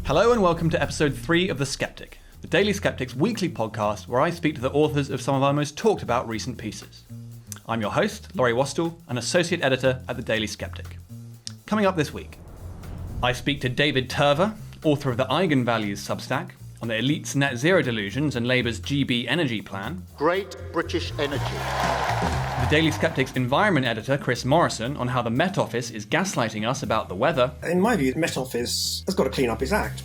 Hello and welcome to episode 3 of The Sceptic, the Daily Sceptic's weekly podcast where I speak to the authors of some of our most talked about recent pieces. I'm your host, Laurie, an associate editor at the Daily Sceptic. Coming up this week, I speak to David Turver, author of the Eigen Values Substack, on the elite's net zero delusions and Labour's GB energy plan. Great British energy. The Daily Sceptic's environment editor, Chris Morrison, on how the Met Office is gaslighting us about the weather. In my view, the Met Office has got to clean up its act.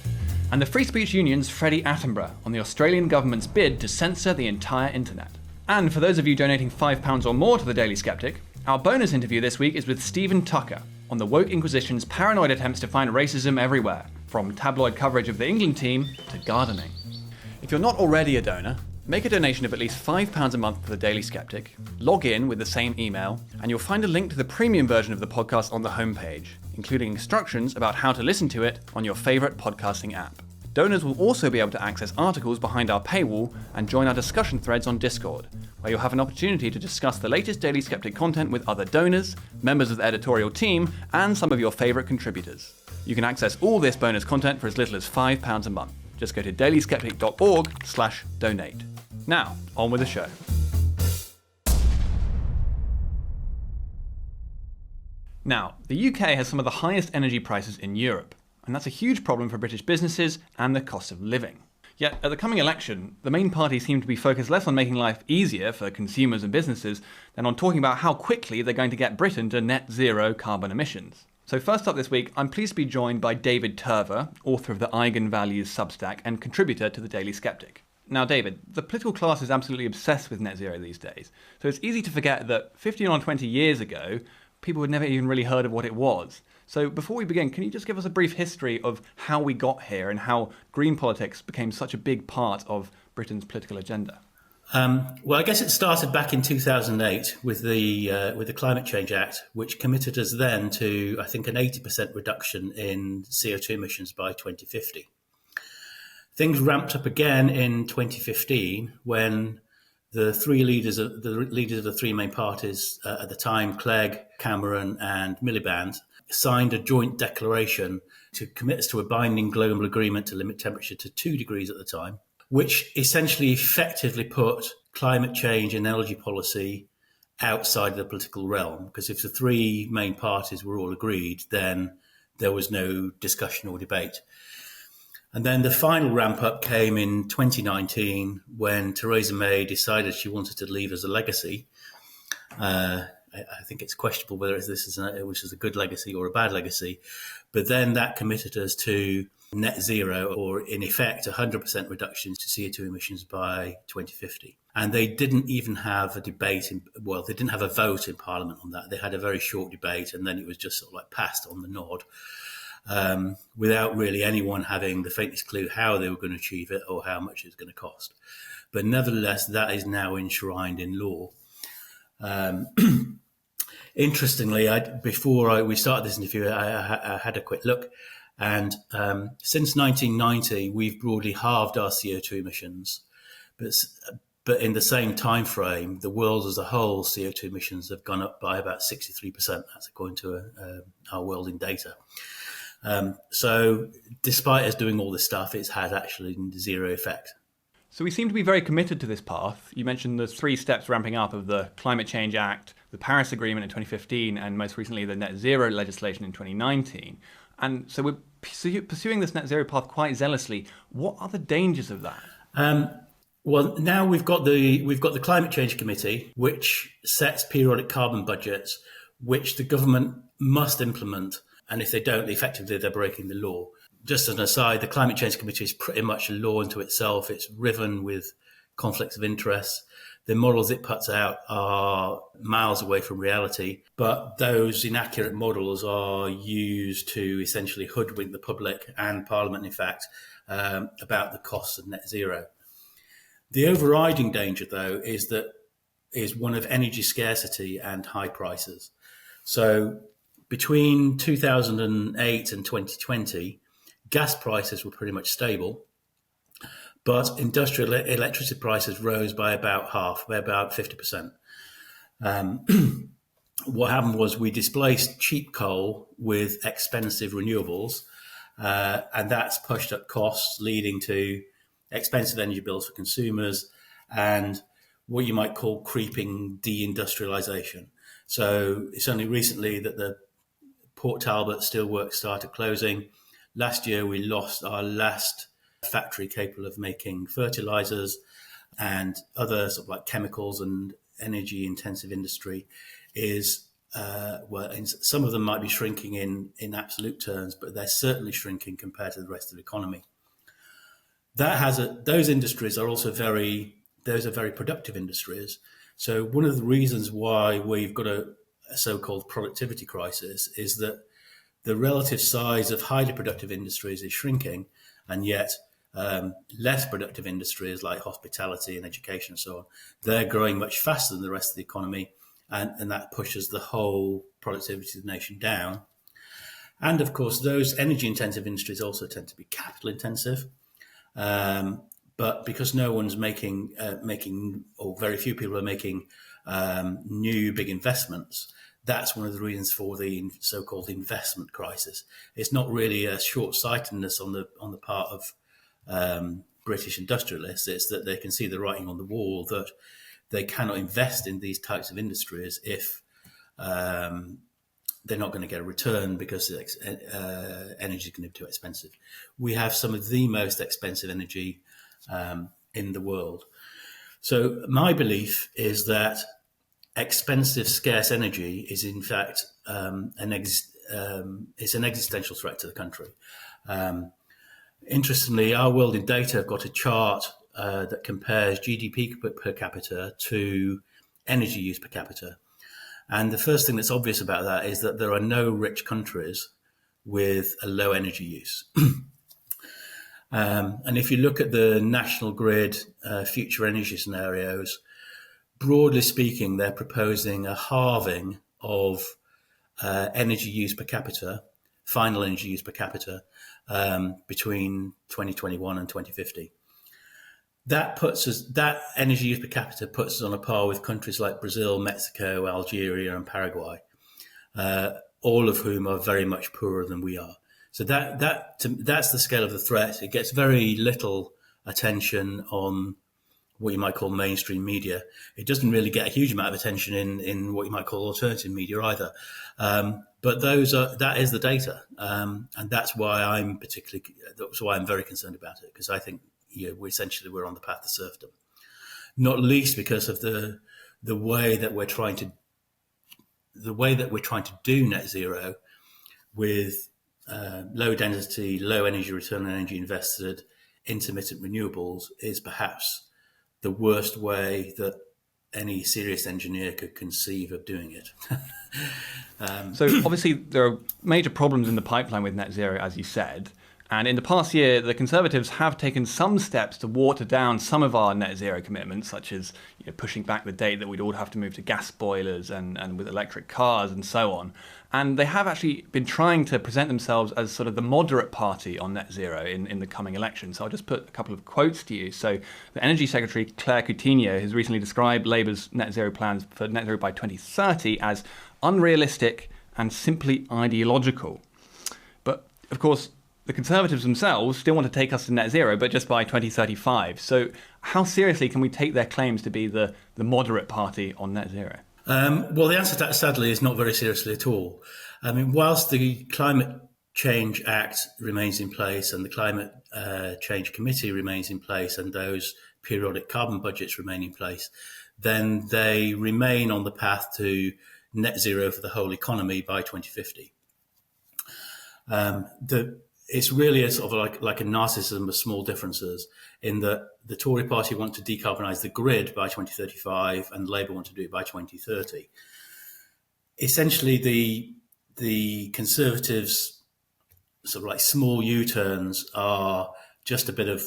And the Free Speech Union's Freddie Attenborough on the Australian government's bid to censor the entire internet. And for those of you donating £5 or more to the Daily Sceptic, our bonus interview this week is with Stephen Tucker on the woke Inquisition's paranoid attempts to find racism everywhere, from tabloid coverage of the England team to gardening. If you're not already a donor, make a donation of at least £5 a month to the Daily Sceptic, log in with the same email, and you'll find a link to the premium version of the podcast on the homepage, including instructions about how to listen to it on your favourite podcasting app. Donors will also be able to access articles behind our paywall and join our discussion threads on Discord, where you'll have an opportunity to discuss the latest Daily Sceptic content with other donors, members of the editorial team, and some of your favourite contributors. You can access all this bonus content for as little as £5 a month. Just go to dailyskeptic.org/donate. Now, on with the show. Now, the UK has some of the highest energy prices in Europe, and that's a huge problem for British businesses and the cost of living. Yet, at the coming election, the main parties seem to be focused less on making life easier for consumers and businesses than on talking about how quickly they're going to get Britain to net zero carbon emissions. So first up this week, I'm pleased to be joined by David Turver, author of the Eigen Values Substack and contributor to the Daily Sceptic. Now, David, the political class is absolutely obsessed with net zero these days, so it's easy to forget that 15 or 20 years ago, people had never even really heard of what it was. So before we begin, can you just give us a brief history of how we got here and how green politics became such a big part of Britain's political agenda? Well, I guess it started back in 2008 with the Climate Change Act, which committed us then to, I think, an 80% reduction in CO2 emissions by 2050. Things ramped up again in 2015 when the leaders of the three main parties at the time, Clegg, Cameron and Miliband, signed a joint declaration to commit us to a binding global agreement to limit temperature to 2 degrees at the time, which essentially effectively put climate change and energy policy outside the political realm. Because if the three main parties were all agreed, then there was no discussion or debate. And then the final ramp up came in 2019 when Theresa May decided she wanted to leave as a legacy. I think it's questionable whether this is a good legacy or a bad legacy. But then that committed us to net zero, or in effect, 100% reduction to CO2 emissions by 2050. And they didn't even have a debate. They didn't have a vote in Parliament on that. They had a very short debate and then it was just sort of like passed on the nod. Without really anyone having the faintest clue how they were going to achieve it or how much it was going to cost. But nevertheless, that is now enshrined in law. Interestingly, before we started this interview, I had a quick look. And since 1990, we've broadly halved our CO2 emissions. But in the same time frame, the world as a whole CO2 emissions have gone up by about 63%. That's according to our World in Data. So despite us doing all this stuff, it's had actually zero effect. So we seem to be very committed to this path. You mentioned the 3 steps ramping up of the Climate Change Act, the Paris Agreement in 2015, and most recently the net zero legislation in 2019. And so we're pursuing this net zero path quite zealously. What are the dangers of that? Well, now we've got the Climate Change Committee, which sets periodic carbon budgets, which the government must implement. And if they don't, effectively, they're breaking the law. Just as an aside, the Climate Change Committee is pretty much a law unto itself. It's riven with conflicts of interest. The models it puts out are miles away from reality, but those inaccurate models are used to essentially hoodwink the public and Parliament, in fact, about the costs of net zero. The overriding danger, though, is one of energy scarcity and high prices. So between 2008 and 2020, gas prices were pretty much stable, but industrial electricity prices rose by about half, by about 50%. What happened was we displaced cheap coal with expensive renewables, and that's pushed up costs, leading to expensive energy bills for consumers and what you might call creeping deindustrialization. So it's only recently that the Port Talbot steelworks started closing. Last year, we lost our last factory capable of making fertilizers, and other sort of like chemicals and energy intensive industry is, some of them might be shrinking in absolute terms, but they're certainly shrinking compared to the rest of the economy. Those industries are also those are very productive industries. So one of the reasons why we've got a so-called productivity crisis is that the relative size of highly productive industries is shrinking, and yet less productive industries like hospitality and education and so on, they're growing much faster than the rest of the economy, and that pushes the whole productivity of the nation down. And of course, those energy-intensive industries also tend to be capital-intensive. But because no one's making, or very few people are making new big investments, that's one of the reasons for the so-called investment crisis. It's not really a short-sightedness on the part of British industrialists. It's that they can see the writing on the wall that they cannot invest in these types of industries if they're not going to get a return because energy is going to be too expensive. We have some of the most expensive energy in the world. So my belief is that expensive, scarce energy is in fact it's an existential threat to the country. Interestingly, Our World in Data have got a chart that compares GDP per capita to energy use per capita. And the first thing that's obvious about that is that there are no rich countries with a low energy use. And if you look at the national grid future energy scenarios, broadly speaking, they're proposing a halving of energy use per capita, final energy use per capita, between 2021 and 2050. That energy use per capita puts us on a par with countries like Brazil, Mexico, Algeria, and Paraguay, all of whom are very much poorer than we are. So that's the scale of the threat. It gets very little attention on what you might call mainstream media. It doesn't really get a huge amount of attention in what you might call alternative media either. But that is the data, and that's why I'm very concerned about it, because I think we're on the path to serfdom, not least because of the way that we're trying to do net zero with low density, low energy return on energy invested, intermittent renewables is perhaps the worst way that any serious engineer could conceive of doing it. So obviously there are major problems in the pipeline with net zero, as you said. And in the past year, the Conservatives have taken some steps to water down some of our net zero commitments, such as pushing back the date that we'd all have to move to gas boilers and with electric cars and so on. And they have actually been trying to present themselves as sort of the moderate party on net zero in the coming election. So I'll just put a couple of quotes to you. So the Energy Secretary, Claire Coutinho, has recently described Labour's net zero plans for net zero by 2030 as unrealistic and simply ideological. But of course, the Conservatives themselves still want to take us to net zero, but just by 2035. So how seriously can we take their claims to be the moderate party on net zero? Well, the answer to that, sadly, is not very seriously at all. I mean, whilst the Climate Change Act remains in place and the Climate Change Committee remains in place and those periodic carbon budgets remain in place, then they remain on the path to net zero for the whole economy by 2050. It's really a sort of like a narcissism of small differences, in that the Tory party want to decarbonise the grid by 2035 and Labour want to do it by 2030. Essentially, the Conservatives' sort of like small U-turns are just a bit of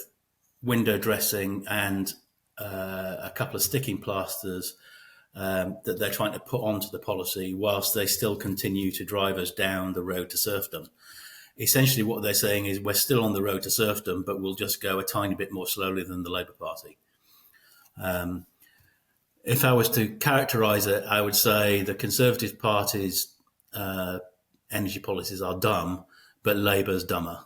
window dressing and a couple of sticking plasters that they're trying to put onto the policy whilst they still continue to drive us down the road to serfdom. Essentially, what they're saying is we're still on the road to serfdom, but we'll just go a tiny bit more slowly than the Labour Party. If I was to characterise it, I would say the Conservative Party's energy policies are dumb, but Labour's dumber.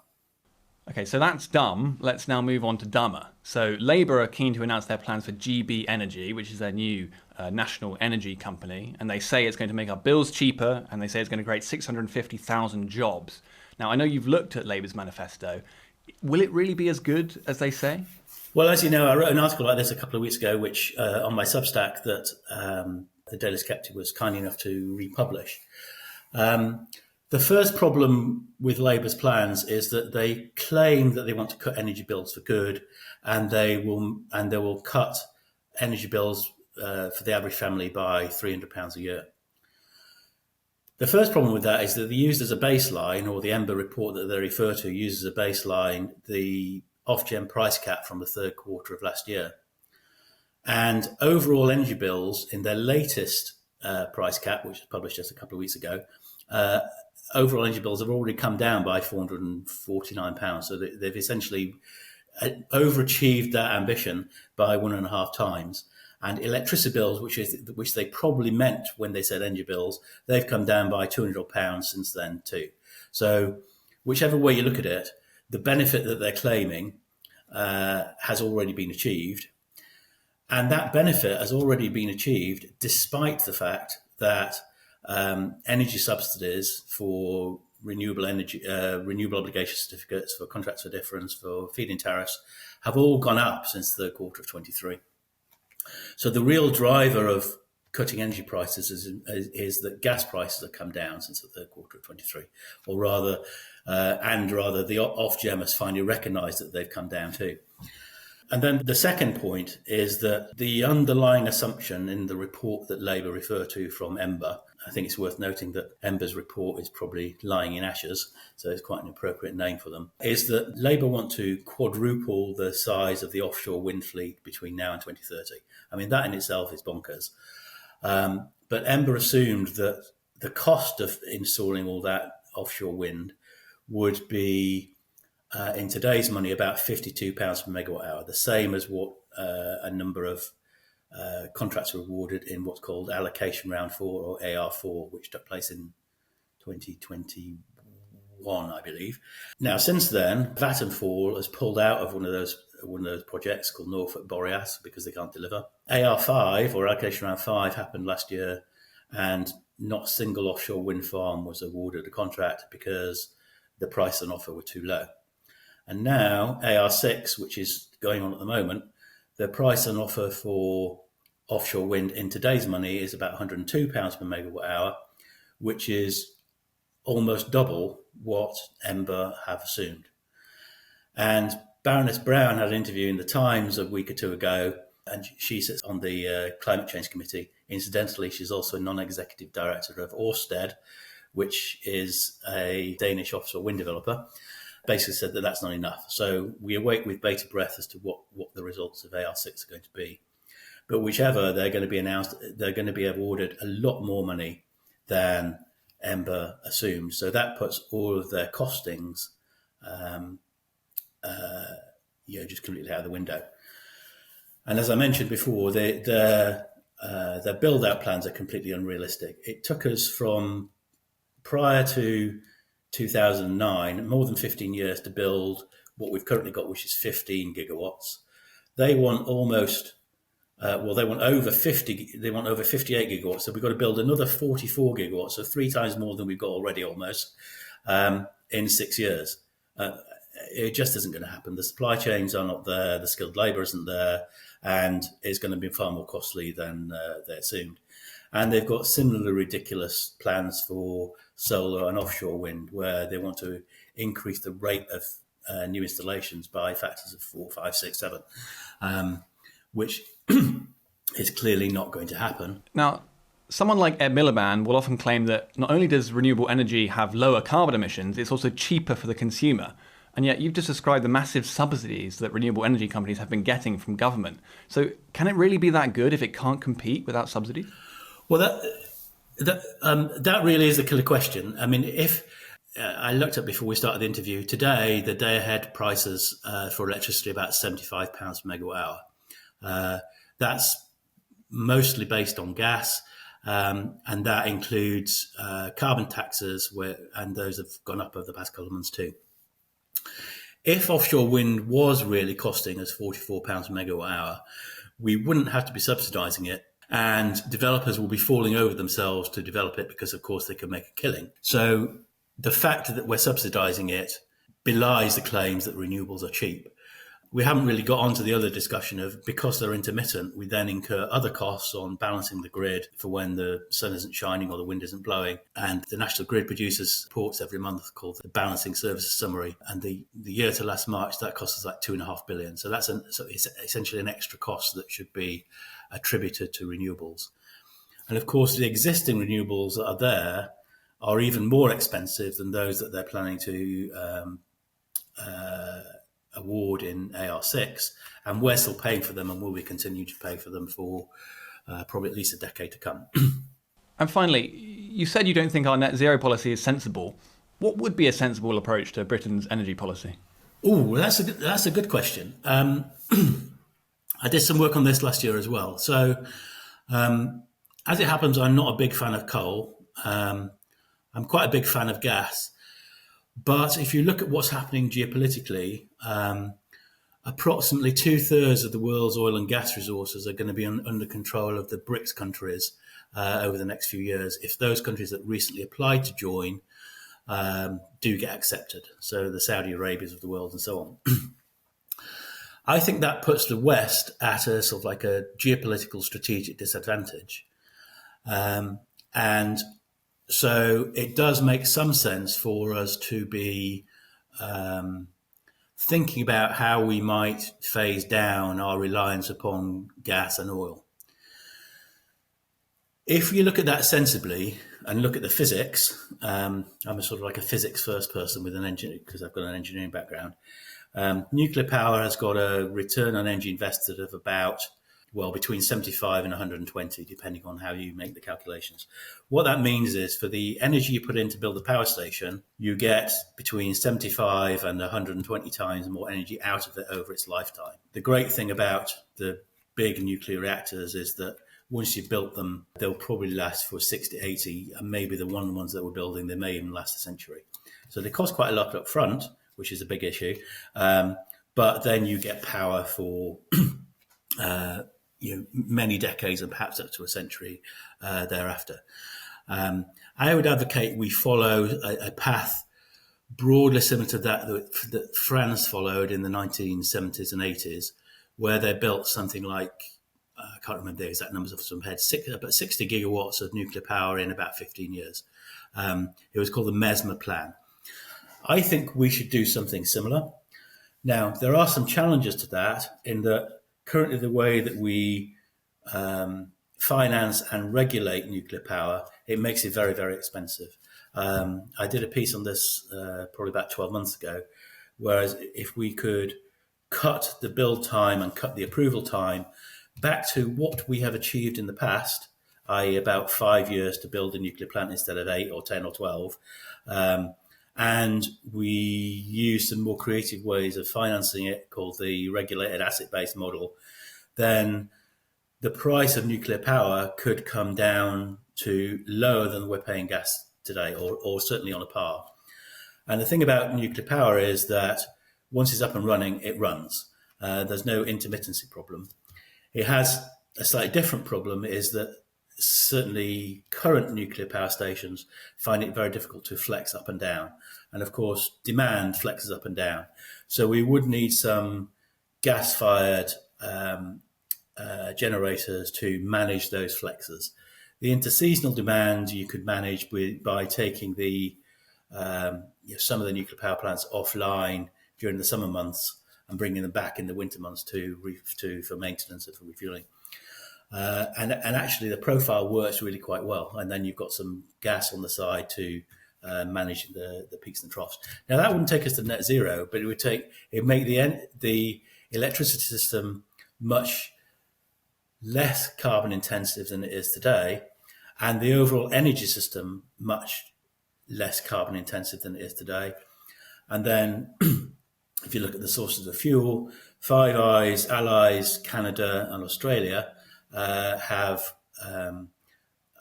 Okay, so that's dumb. Let's now move on to dumber. So Labour are keen to announce their plans for GB Energy, which is their new national energy company. And they say it's going to make our bills cheaper, and they say it's going to create 650,000 jobs. Now, I know you've looked at Labour's manifesto. Will it really be as good as they say? Well, as you know, I wrote an article like this a couple of weeks ago, which on my Substack that the Daily Sceptic was kind enough to republish. The first problem with Labour's plans is that they claim that they want to cut energy bills for good, and they will cut energy bills for the average family by £300 a year. The first problem with that is that they used as a baseline, or the Ember report that they refer to uses as a baseline, the Ofgem price cap from the third quarter of last year. And overall energy bills in their latest price cap, which was published just a couple of weeks ago, overall energy bills have already come down by £449. So they've essentially overachieved that ambition by 1.5 times. And electricity bills, which they probably meant when they said energy bills, they've come down by £200 since then too. So whichever way you look at it, the benefit that they're claiming has already been achieved. And that benefit has already been achieved despite the fact that energy subsidies for renewable obligation certificates, for contracts for difference, for feed-in tariffs have all gone up since the third quarter of 23. So the real driver of cutting energy prices is that gas prices have come down since the third quarter of 23, or rather the Ofgem has finally recognised that they've come down too. And then the second point is that the underlying assumption in the report that Labour refer to from Ember, I think it's worth noting that Ember's report is probably lying in ashes, so it's quite an appropriate name for them, is that Labour want to quadruple the size of the offshore wind fleet between now and 2030. I mean, that in itself is bonkers. But Ember assumed that the cost of installing all that offshore wind would be, in today's money, about £52 per megawatt hour, the same as what a number of contracts were awarded in what's called Allocation Round 4, or AR4, which took place in 2021, I believe. Now, since then, Vattenfall has pulled out of one of those projects called Norfolk Boreas because they can't deliver. AR5, or Allocation Round 5, happened last year, and not a single offshore wind farm was awarded a contract because the price and offer were too low. And now AR6, which is going on at the moment, the price and offer for offshore wind in today's money is about £102 per megawatt hour, which is almost double what Ember have assumed. And Baroness Brown had an interview in the Times a week or two ago, and she sits on the Climate Change Committee. Incidentally, she's also a non-executive director of Ørsted, which is a Danish offshore wind developer. Basically said that that's not enough. So we await with bated breath as to what the results of AR6 are going to be. But whichever, they're going to be announced, they're going to be awarded a lot more money than Ember assumed. So that puts all of their costings just completely out of the window. And as I mentioned before, their build-out plans are completely unrealistic. It took us from prior to 2009, more than 15 years to build what we've currently got, which is 15 gigawatts. They want over 58 gigawatts. So we've got to build another 44 gigawatts, so 3 times more than we've got already almost, in 6 years. It just isn't going to happen. The supply chains are not there, the skilled labour isn't there, and it's going to be far more costly than they assumed. And they've got similarly ridiculous plans for solar and offshore wind, where they want to increase the rate of new installations by factors of 4, 5, 6, 7, which is clearly not going to happen. Now, someone like Ed Miliband will often claim that not only does renewable energy have lower carbon emissions, it's also cheaper for the consumer. And yet you've just described the massive subsidies that renewable energy companies have been getting from government. So can it really be that good if it can't compete without subsidies? Well, that really is the killer question. I mean, if I looked at before we started the interview today, the day-ahead prices for electricity are about £75 per megawatt hour. That's mostly based on gas, and that includes carbon taxes, and those have gone up over the past couple of months too. If offshore wind was really costing us £44 a megawatt hour, we wouldn't have to be subsidising it, and developers will be falling over themselves to develop it because, of course, they can make a killing. So the fact that we're subsidising it belies the claims that renewables are cheap. We haven't really got onto the other discussion of, because they're intermittent, we then incur other costs on balancing the grid for when the sun isn't shining or the wind isn't blowing. And the National Grid produces reports every month called the Balancing Services Summary. And the year to last March, that cost us like $2.5 billion. So it's essentially an extra cost that should be attributed to renewables. And of course, the existing renewables that are there are even more expensive than those that they're planning to award in AR6, and we're still paying for them and will be continue to pay for them for probably at least a decade to come. And finally, you said you don't think our net zero policy is sensible. What would be a sensible approach to Britain's energy policy? Oh, that's a good question. I did some work on this last year as well. So as it happens, I'm not a big fan of coal. I'm quite a big fan of gas. But if you look at what's happening geopolitically, approximately 2/3 of the world's oil and gas resources are going to be under control of the BRICS countries over the next few years, if those countries that recently applied to join do get accepted. So the Saudi Arabias of the world and so on. I think that puts the West at a sort of like a geopolitical strategic disadvantage. And so it does make some sense for us to be thinking about how we might phase down our reliance upon gas and oil. If you look at that sensibly and look at the physics, I'm a sort of like a physics first person with an engineer because I've got an engineering background. Nuclear power has got a return on energy invested of about, well, between 75 and 120, depending on how you make the calculations. What that means is for the energy you put in to build the power station, you get between 75 and 120 times more energy out of it over its lifetime. The great thing about the big nuclear reactors is that once you've built them, they'll probably last for 60, 80, and maybe the ones that we're building, they may even last a century. So they cost quite a lot up front, which is a big issue. But then you get power for many decades and perhaps up to a century thereafter. I would advocate we follow a path broadly similar to that France followed in the 1970s and 80s, where they built something like, I can't remember the exact numbers off the top of my head, about 60 gigawatts of nuclear power in about 15 years. It was called the Mesmer Plan. I think we should do something similar. Now, there are some challenges to that in that currently the way that we finance and regulate nuclear power, it makes it very, very expensive. I did a piece on this probably about 12 months ago, whereas if we could cut the build time and cut the approval time back to what we have achieved in the past, i.e. about 5 years to build a nuclear plant instead of 8 or 10 or 12, and we use some more creative ways of financing it called the regulated asset-based model, then the price of nuclear power could come down to lower than we're paying gas today, or certainly on a par. And the thing about nuclear power is that once it's up and running, it runs. There's no intermittency problem. It has a slightly different problem, is that certainly current nuclear power stations find it very difficult to flex up and down. And of course, demand flexes up and down. So we would need some gas-fired generators to manage those flexes. The interseasonal demand you could manage by taking the some of the nuclear power plants offline during the summer months and bringing them back in the winter months for maintenance and for refueling. And actually the profile works really quite well. And then you've got some gas on the side to manage the peaks and troughs. Now that wouldn't take us to net zero, but it make the electricity system much less carbon intensive than it is today, and the overall energy system much less carbon intensive than it is today. And then if you look at the sources of fuel, Five Eyes, Allies, Canada and Australia have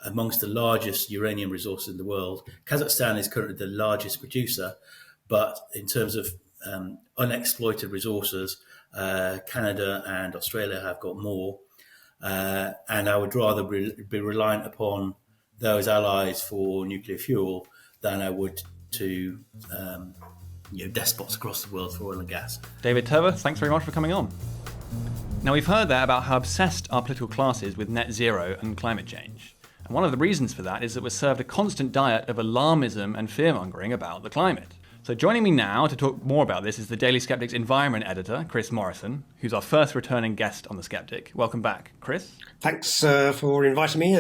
amongst the largest uranium resources in the world. Kazakhstan is currently the largest producer, but in terms of unexploited resources. Canada and Australia have got more. And I would rather be reliant upon those allies for nuclear fuel than I would to despots across the world for oil and gas. David Turver, thanks very much for coming on. Now, we've heard there about how obsessed our political class is with net zero and climate change. And one of the reasons for that is that we're served a constant diet of alarmism and fear-mongering about the climate. So joining me now to talk more about this is the Daily Sceptic's environment editor, Chris Morrison, who's our first returning guest on The Sceptic. Welcome back, Chris. Thanks for inviting me.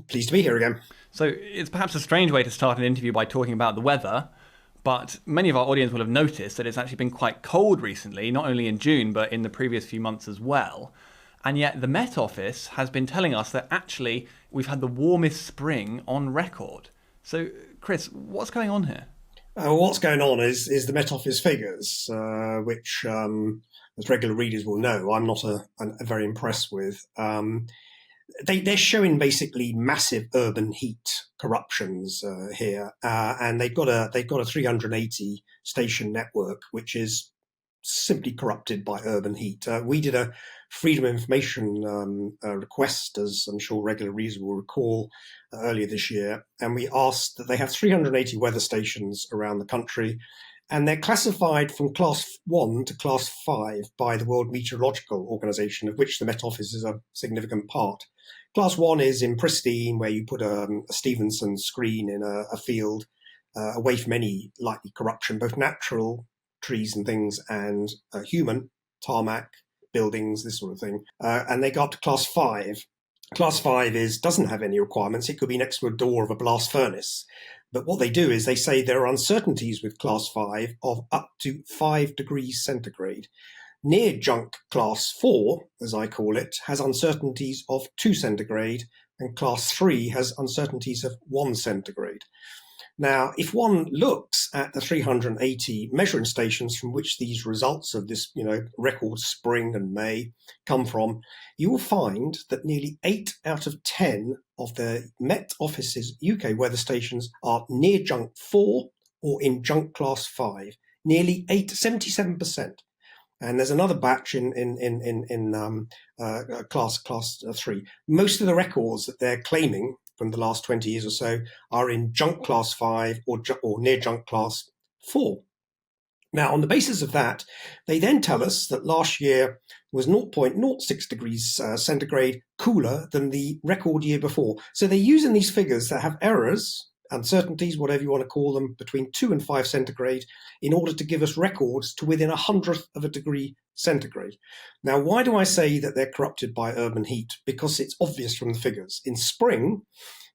Pleased to be here again. So it's perhaps a strange way to start an interview by talking about the weather, but many of our audience will have noticed that it's actually been quite cold recently, not only in June, but in the previous few months as well. And yet the Met Office has been telling us that actually we've had the warmest spring on record. So, Chris, what's going on here? What's going on is the Met Office figures, which, as regular readers will know, I'm not very impressed with. They're showing basically massive urban heat corruptions here, and they've got a 380 station network, which is simply corrupted by urban heat. We did a Freedom of Information request, as I'm sure regular readers will recall, earlier this year, and we asked that they have 380 weather stations around the country, and they're classified from Class 1 to Class 5 by the World Meteorological Organization, of which the Met Office is a significant part. Class 1 is in pristine, where you put a Stevenson screen in a field away from any likely corruption, both natural trees and things and human, tarmac, buildings, this sort of thing. And they go up to Class 5. Class 5 doesn't have any requirements. It could be next to a door of a blast furnace. But what they do is they say there are uncertainties with Class 5 of up to 5 degrees centigrade. Near junk Class 4, as I call it, has uncertainties of 2 centigrade, and Class 3 has uncertainties of 1 centigrade. Now, if one looks at the 380 measuring stations from which these results of this, record spring and May come from, you will find that nearly 8 out of 10 of the Met Office's UK weather stations are near junk 4 or in junk Class 5. Nearly 77%. And there's another batch in class 3. Most of the records that they're claiming from the last 20 years or so are in junk Class 5 or near junk Class 4. Now, on the basis of that, they then tell us that last year was 0.06 degrees centigrade cooler than the record year before. So they're using these figures that have errors, uncertainties, whatever you want to call them, between 2 and 5 centigrade in order to give us records to within 100th of a degree centigrade. Now, why do I say that they're corrupted by urban heat? Because it's obvious from the figures. In spring,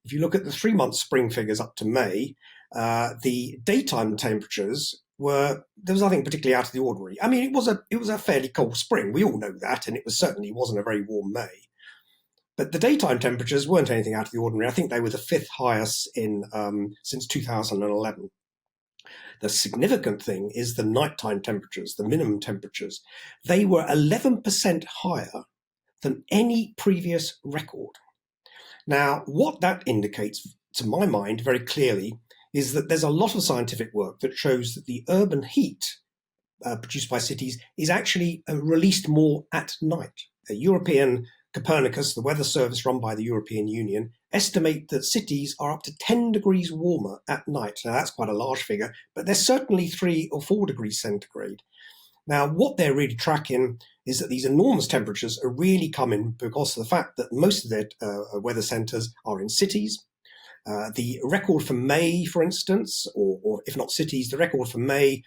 if you look at the 3-month spring figures up to May, the daytime temperatures there was nothing particularly out of the ordinary. I mean, it was a fairly cold spring. We all know that, and it certainly wasn't a very warm May. But the daytime temperatures weren't anything out of the ordinary. I think they were the 5th highest since 2011. The significant thing is the nighttime temperatures, the minimum temperatures. They were 11% higher than any previous record. Now, what that indicates, to my mind, very clearly, is that there's a lot of scientific work that shows that the urban heat produced by cities is actually released more at night. A European Copernicus, the weather service run by the European Union, estimate that cities are up to 10 degrees warmer at night. Now, that's quite a large figure, but they're certainly 3 or 4 degrees centigrade. Now, what they're really tracking is that these enormous temperatures are really coming because of the fact that most of their weather centres are in cities. The record for May, for instance, or if not cities, the record for May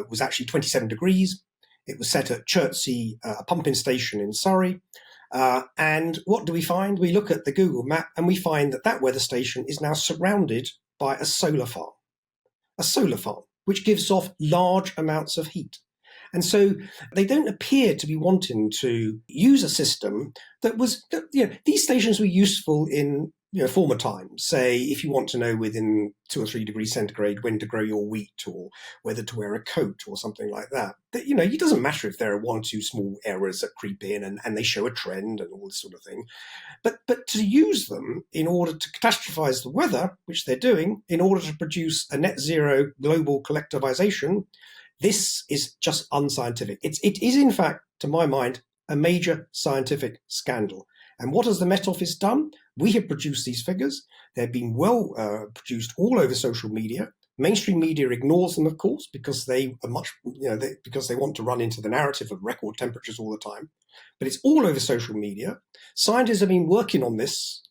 was actually 27 degrees. It was set at Chertsey, a pumping station in Surrey. And what do we find? We look at the Google map and we find that weather station is now surrounded by a solar farm, which gives off large amounts of heat. And so they don't appear to be wanting to use a system these stations were useful in former times. Say, if you want to know within 2 or 3 degrees centigrade when to grow your wheat or whether to wear a coat or something like that. It doesn't matter if there are 1 or 2 small errors that creep in and they show a trend and all this sort of thing. But to use them in order to catastrophize the weather, which they're doing, in order to produce a net zero global collectivization, This is just unscientific. It is, in fact, to my mind, a major scientific scandal. And what has the Met Office done? We have produced these figures. They've been well produced all over social media. Mainstream media ignores them, of course, because they are because they want to run into the narrative of record temperatures all the time. But it's all over social media. Scientists have been working on this,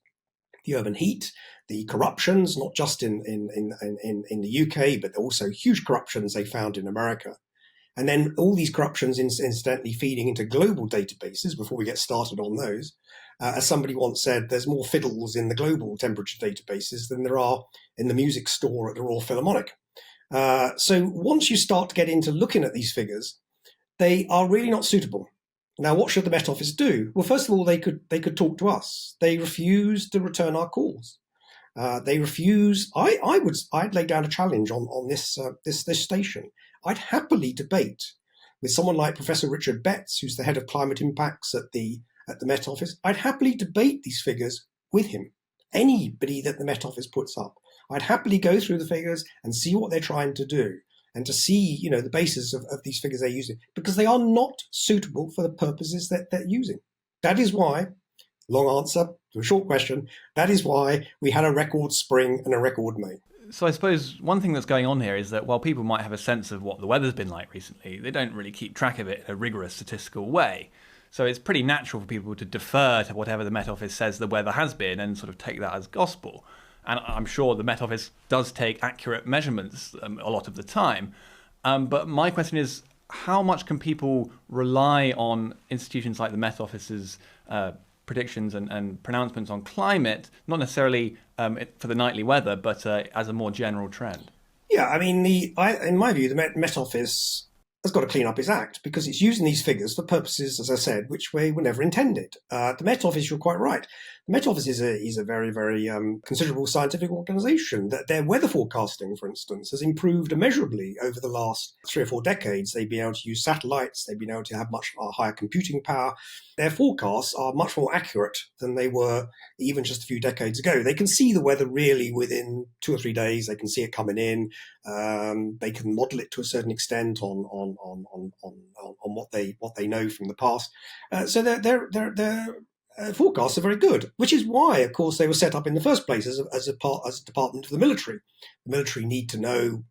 the urban heat, the corruptions, not just in the UK, but also huge corruptions they found in America. And then all these corruptions incidentally feeding into global databases, before we get started on those. As somebody once said, there's more fiddles in the global temperature databases than there are in the music store at the Royal Philharmonic. So once you start to get into looking at these figures, they are really not suitable. Now, what should the Met Office do? Well, first of all, they could talk to us. They refuse to return our calls. They refuse. I'd lay down a challenge on this station. I'd happily debate with someone like Professor Richard Betts, who's the head of climate impacts at the Met Office. I'd happily debate these figures with him. Anybody that the Met Office puts up, I'd happily go through the figures and see what they're trying to do, and to see, the basis of these figures they're using, because they are not suitable for the purposes that they're using. That is why, long answer to a short question, that is why we had a record spring and a record May. So I suppose one thing that's going on here is that while people might have a sense of what the weather's been like recently, they don't really keep track of it in a rigorous statistical way. So it's pretty natural for people to defer to whatever the Met Office says the weather has been and sort of take that as gospel. And I'm sure the Met Office does take accurate measurements a lot of the time. But my question is, how much can people rely on institutions like the Met Office's predictions and pronouncements on climate, not necessarily for the nightly weather, but as a more general trend? Yeah, I mean, in my view, the Met Office has got to clean up its act, because it's using these figures for purposes, as I said, which were never intended. The Met Office, you're quite right. The Met Office is a very, very considerable scientific organisation. That their weather forecasting, for instance, has improved immeasurably over the last 3 or 4 decades. They've been able to use satellites. They've been able to have much higher computing power. Their forecasts are much more accurate than they were even just a few decades ago. They can see the weather really within 2 or 3 days. They can see it coming in. They can model it to a certain extent on what they know from the past. So their forecasts are very good, which is why, of course, they were set up in the first place as a department of the military. The military need to know,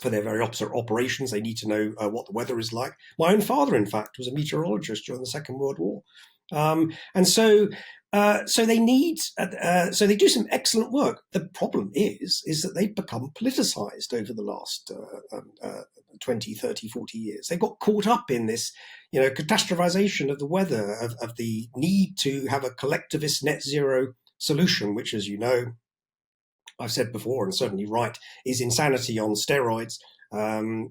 for their very operations, they need to know what the weather is like. My own father, in fact, was a meteorologist during the Second World War. So they do some excellent work. The problem is that they've become politicized over the last 20, 30, 40 years. They got caught up in this, catastrophization of the weather, of the need to have a collectivist net zero solution, which, as you know, I've said before, and certainly right, is insanity on steroids.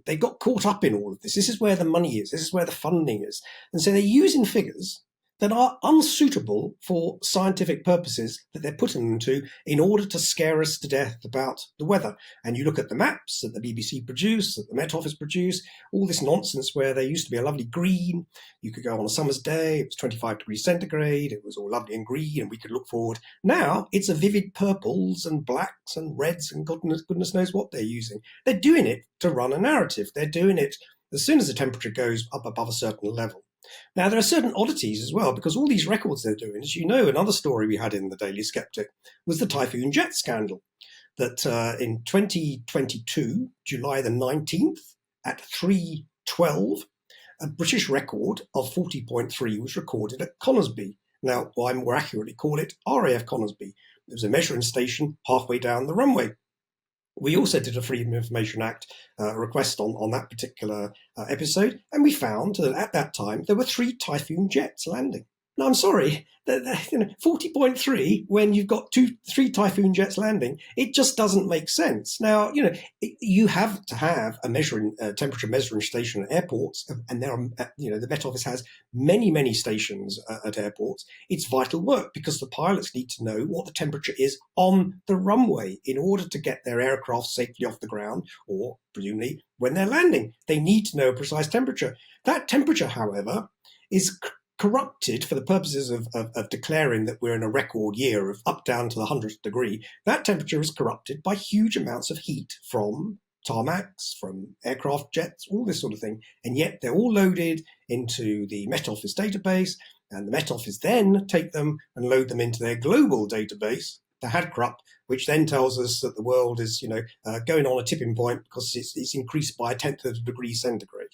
They got caught up in all of this. This is where the money is. This is where the funding is. And so they're using figures that are unsuitable for scientific purposes that they're putting them to, in order to scare us to death about the weather. And you look at the maps that the BBC produce, that the Met Office produce, all this nonsense where there used to be a lovely green. You could go on a summer's day, it was 25 degrees centigrade, it was all lovely and green, and we could look forward. Now it's a vivid purples and blacks and reds, and goodness knows what they're using. They're doing it to run a narrative. They're doing it as soon as the temperature goes up above a certain level. Now, there are certain oddities as well, because all these records they're doing, as you know, another story we had in the Daily Sceptic was the Typhoon jet scandal, that in 2022, July the 19th, at 3:12, a British record of 40.3 was recorded at Conisbee. Now, I more accurately call it RAF Conisbee. It was a measuring station halfway down the runway. We also did a Freedom of Information Act request on that particular episode, and we found that at that time there were 3 Typhoon jets landing. Now, I'm sorry, 40.3 when you've got 3 Typhoon jets landing, it just doesn't make sense. Now, you have to have a temperature measuring station at airports, and there are, the Met Office has many, many stations at airports. It's vital work, because the pilots need to know what the temperature is on the runway in order to get their aircraft safely off the ground, or presumably when they're landing. They need to know a precise temperature. That temperature, however, is corrupted for the purposes of declaring that we're in a record year of up down to the 100th degree. That temperature is corrupted by huge amounts of heat from tarmacs, from aircraft jets, all this sort of thing. And yet they're all loaded into the Met Office database, and the Met Office then take them and load them into their global database, the HADCRUP, which then tells us that the world is, going on a tipping point because it's increased by 1/10 of a degree centigrade.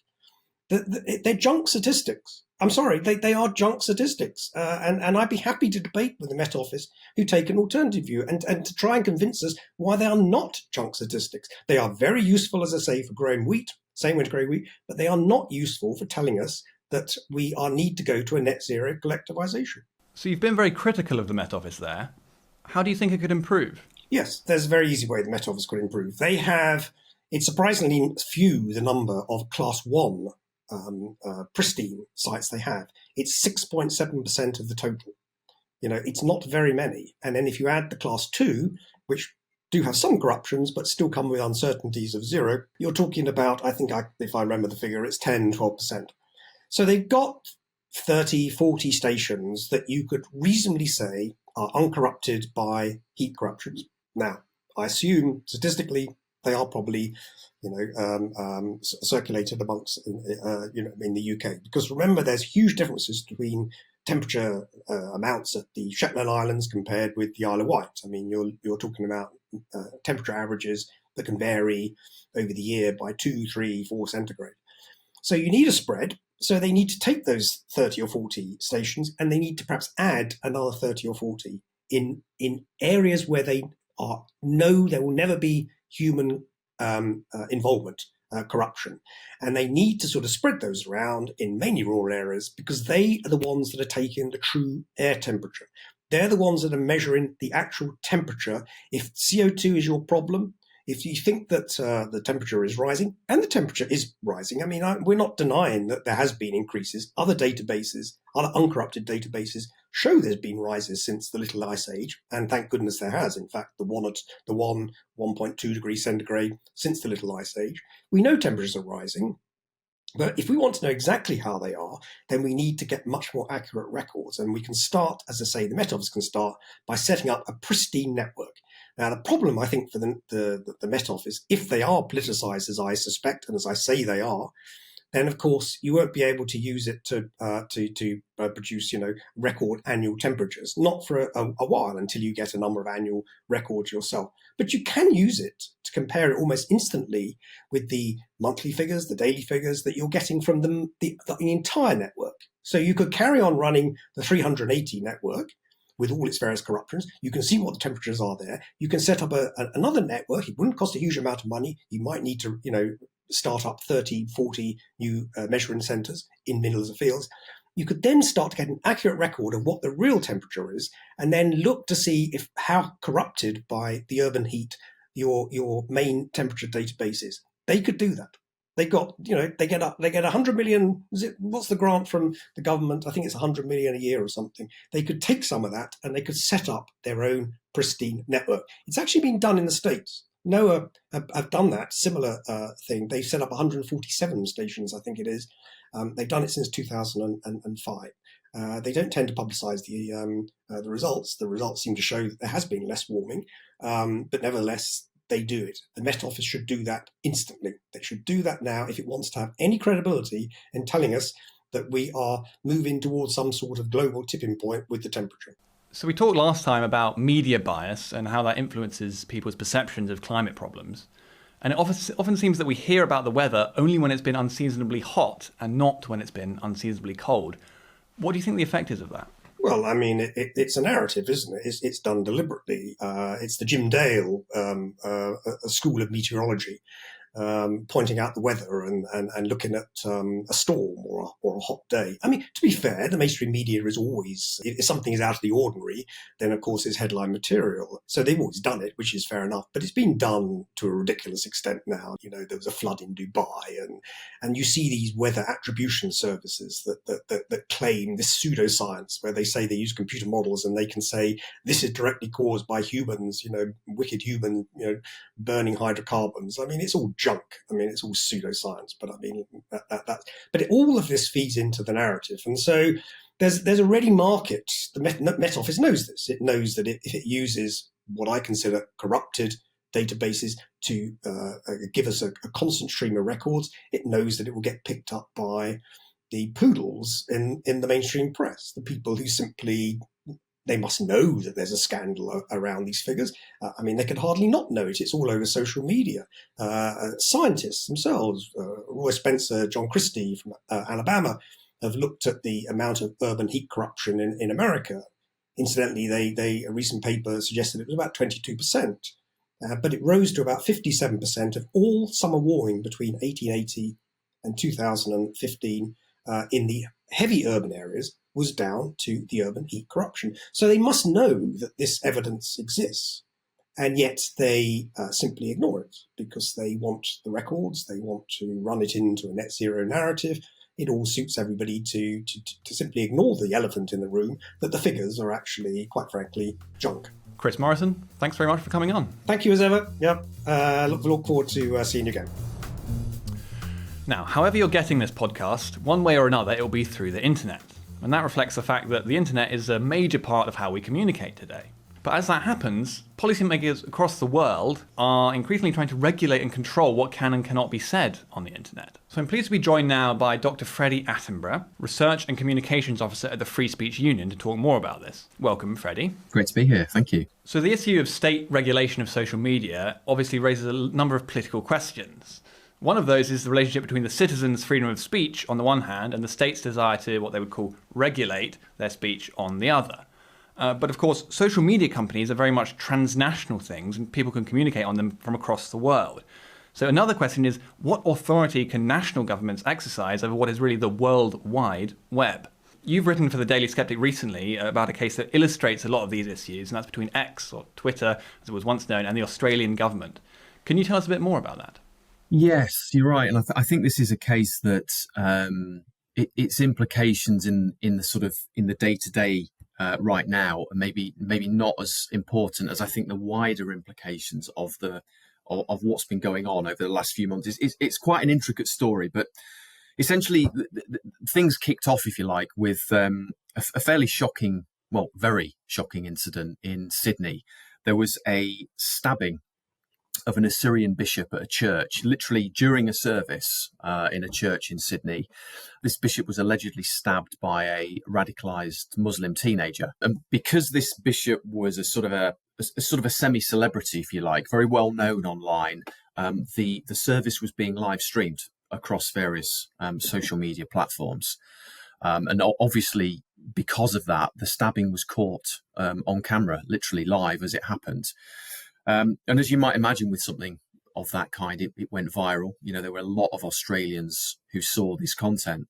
They're junk statistics. I'm sorry, they are junk statistics. And I'd be happy to debate with the Met Office who take an alternative view and to try and convince us why they are not junk statistics. They are very useful, as I say, for growing wheat, same with growing wheat, but they are not useful for telling us that we need to go to a net zero collectivization. So you've been very critical of the Met Office there. How do you think it could improve? Yes, there's a very easy way the Met Office could improve. They have, it's surprisingly few, the number of Class 1 pristine sites they have. It's 6.7% of the total. It's not very many. And then if you add the Class 2, which do have some corruptions, but still come with uncertainties of 0, you're talking about, if I remember the figure, it's 10, 12%. So they've got 30, 40 stations that you could reasonably say are uncorrupted by heat corruptions. Now, I assume statistically they are probably, circulated amongst, in the UK. Because remember, there's huge differences between temperature amounts at the Shetland Islands compared with the Isle of Wight. I mean, you're talking about temperature averages that can vary over the year by 2, 3, 4 centigrade. So you need a spread. So they need to take those 30 or 40 stations and they need to perhaps add another 30 or 40 in areas where they know there will never be human involvement, corruption. And they need to sort of spread those around in mainly rural areas because they are the ones that are taking the true air temperature. They're the ones that are measuring the actual temperature. If CO2 is your problem, if you think that the temperature is rising, and the temperature is rising, I mean, we're not denying that there has been increases. Other databases, other uncorrupted databases show there's been rises since the Little Ice Age, and thank goodness there has. In fact, the 1.2 degrees centigrade since the Little Ice Age. We know temperatures are rising, but if we want to know exactly how they are, then we need to get much more accurate records. And we can start, as I say, the Met Office can start by setting up a pristine network. Now, the problem, I think, for the Met Office, if they are politicised, as I suspect and as I say they are, then, of course, you won't be able to use it to produce, record annual temperatures. Not for a while until you get a number of annual records yourself. But you can use it to compare it almost instantly with the monthly figures, the daily figures that you're getting from the entire network. So you could carry on running the 380 network with all its various corruptions. You can see what the temperatures are there. You can set up another network. It wouldn't cost a huge amount of money. You might need to, start up 30, 40 new measuring centres in middle of fields. You could then start to get an accurate record of what the real temperature is, and then look to see how corrupted by the urban heat your main temperature database is. They could do that. They got, they get 100 million. What's the grant from the government? I think it's 100 million a year or something. They could take some of that and they could set up their own pristine network. It's actually been done in the States. NOAA have done that similar thing. They've set up 147 stations, I think it is. They've done it since 2005. They don't tend to publicise the results. The results seem to show that there has been less warming, but nevertheless, they do it. The Met Office should do that instantly. They should do that now if it wants to have any credibility in telling us that we are moving towards some sort of global tipping point with the temperature. So we talked last time about media bias and how that influences people's perceptions of climate problems. And it often seems that we hear about the weather only when it's been unseasonably hot and not when it's been unseasonably cold. What do you think the effect is of that? Well, I mean, it's a narrative, isn't it? It's done deliberately. It's the Jim Dale school of meteorology, pointing out the weather and looking at a storm or a hot day. I mean, to be fair, the mainstream media is always, if something is out of the ordinary, then of course it's headline material. So they've always done it, which is fair enough. But it's been done to a ridiculous extent now. There was a flood in Dubai, and you see these weather attribution services that claim this pseudoscience, where they say they use computer models and they can say this is directly caused by humans, wicked human, burning hydrocarbons. I mean, it's all junk. I mean, it's all pseudoscience, but I mean, all of this feeds into the narrative. And so there's a ready market. The Met Office knows this. It knows that if it uses what I consider corrupted databases to give us a constant stream of records. It knows that it will get picked up by the poodles in the mainstream press, the people who simply, they must know that there's a scandal around these figures. They could hardly not know it. It's all over social media. Scientists themselves, Roy Spencer, John Christie from Alabama, have looked at the amount of urban heat corruption in America. Incidentally, a recent paper suggested it was about 22%, but it rose to about 57% of all summer warming between 1880 and 2015 in the heavy urban areas was down to the urban heat corruption. So they must know that this evidence exists, and yet they simply ignore it because they want the records, they want to run it into a net zero narrative. It all suits everybody to simply ignore the elephant in the room, that the figures are actually, quite frankly, junk. Chris Morrison, thanks very much for coming on. Thank you as ever. Yep. Look forward to seeing you again. Now, however you're getting this podcast, one way or another, it will be through the internet. And that reflects the fact that the internet is a major part of how we communicate today. But as that happens, policymakers across the world are increasingly trying to regulate and control what can and cannot be said on the internet. So I'm pleased to be joined now by Dr. Freddie Attenborough, Research and Communications Officer at the Free Speech Union, to talk more about this. Welcome, Freddie. Great to be here, thank you. So the issue of state regulation of social media obviously raises a number of political questions. One of those is the relationship between the citizens' freedom of speech on the one hand and the state's desire to what they would call regulate their speech on the other. But of course, social media companies are very much transnational things and people can communicate on them from across the world. So another question is, what authority can national governments exercise over what is really the World Wide Web? You've written for the Daily Sceptic recently about a case that illustrates a lot of these issues, and that's between X, or Twitter as it was once known, and the Australian government. Can you tell us a bit more about that? Yes, you're right, and I think this is a case that its implications in the day-to-day right now are maybe not as important as I think the wider implications of what's been going on over the last few months. It's quite an intricate story, but essentially things kicked off, if you like, with a fairly shocking, very shocking incident in Sydney. There was a stabbing of an Assyrian bishop at a church, literally during a service in a church in Sydney. This bishop was allegedly stabbed by a radicalised Muslim teenager. And because this bishop was a sort of a semi-celebrity, if you like, very well known online, the service was being live streamed across various social media platforms. And obviously, because of that, the stabbing was caught on camera, literally live as it happened. And as you might imagine with something of that kind, it went viral. There were a lot of Australians who saw this content,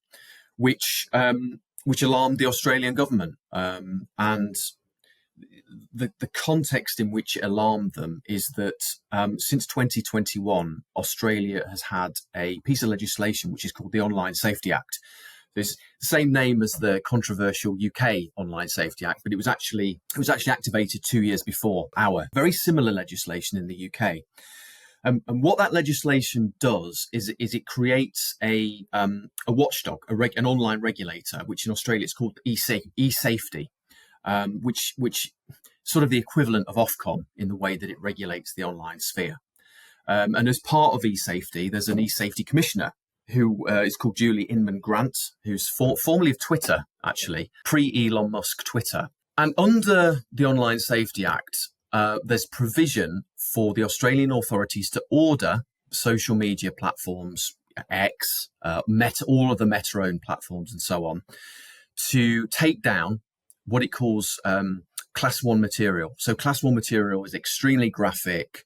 which alarmed the Australian government. And the context in which it alarmed them is that since 2021, Australia has had a piece of legislation which is called the Online Safety Act. It's the same name as the controversial UK Online Safety Act, but it was actually activated 2 years before our very similar legislation in the UK. And what that legislation does is it creates a watchdog, an online regulator, which in Australia is called e-safety, which sort of the equivalent of Ofcom in the way that it regulates the online sphere. And as part of e-safety, there's an e-safety commissioner who is called Julie Inman-Grant, who's formerly of Twitter, actually, pre-Elon Musk Twitter. And under the Online Safety Act, there's provision for the Australian authorities to order social media platforms, X, all of the Meta-owned platforms and so on, to take down what it calls Class 1 material. So Class 1 material is extremely graphic,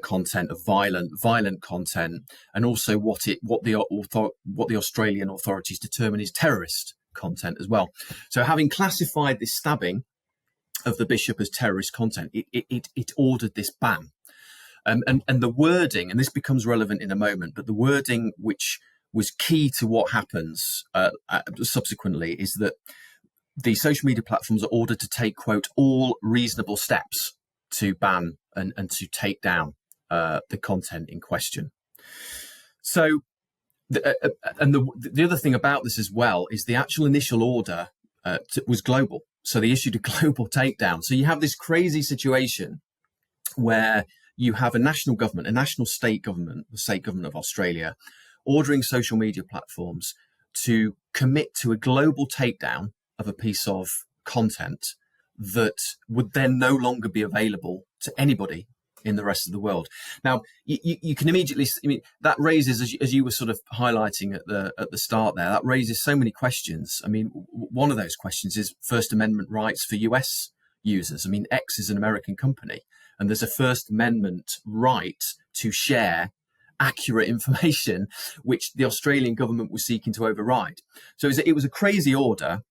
content of violent content, and also what the Australian authorities determine is terrorist content as well. So, having classified this stabbing of the bishop as terrorist content, it ordered this ban, and the wording, and this becomes relevant in a moment, but the wording which was key to what happens subsequently is that the social media platforms are ordered to take, quote, all reasonable steps to ban and to take down the content in question. So, the other thing about this as well is the actual initial order was global. So they issued a global takedown. So you have this crazy situation where you have a national government, a national state government, the state government of Australia, ordering social media platforms to commit to a global takedown of a piece of content that would then no longer be available to anybody in the rest of the world. Now, you can immediately, that raises, as you were sort of highlighting at the start there, that raises so many questions. I mean, one of those questions is First Amendment rights for US users. I mean, X is an American company, and there's a First Amendment right to share accurate information, which the Australian government was seeking to override. So it was a crazy order.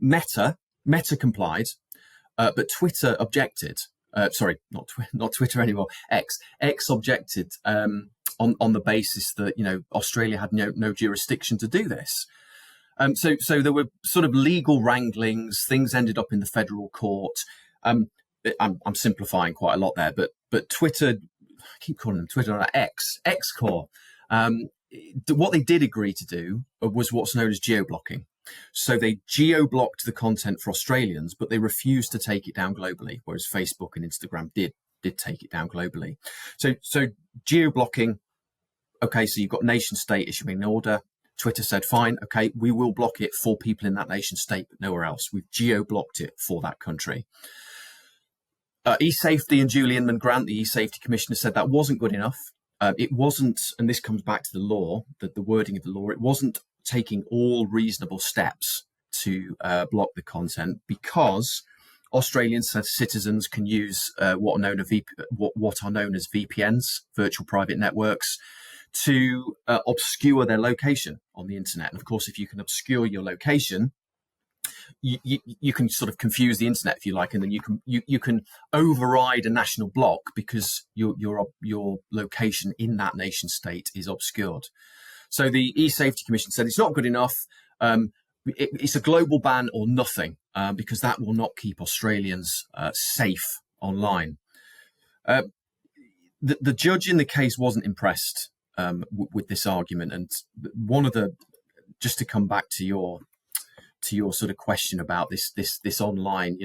Meta complied, but Twitter objected. Sorry, not Twitter anymore. X objected on the basis that Australia had no jurisdiction to do this. So there were sort of legal wranglings. Things ended up in the federal court. I'm simplifying quite a lot there, but Twitter, I keep calling them Twitter, X-Corps. What they did agree to do was what's known as geo-blocking. So they geo-blocked the content for Australians, but they refused to take it down globally, whereas Facebook and Instagram did take it down globally. So geo-blocking, okay, so you've got nation state issuing an order. Twitter said, fine, okay, we will block it for people in that nation state, but nowhere else. We've geo-blocked it for that country. eSafety and Julie Inman-Grant, the eSafety Commissioner, said that wasn't good enough. It wasn't, and this comes back to the law, the wording of the law, it wasn't taking all reasonable steps to block the content, because Australian citizens can use what are known as VPNs, virtual private networks, to obscure their location on the internet. And of course, if you can obscure your location, you can sort of confuse the internet, if you like, and then you can override a national block because your location in that nation state is obscured. So the eSafety Commission said it's not good enough. It's a global ban or nothing, because that will not keep Australians safe online. The judge in the case wasn't impressed with this argument, and just to come back to your sort of question about this online,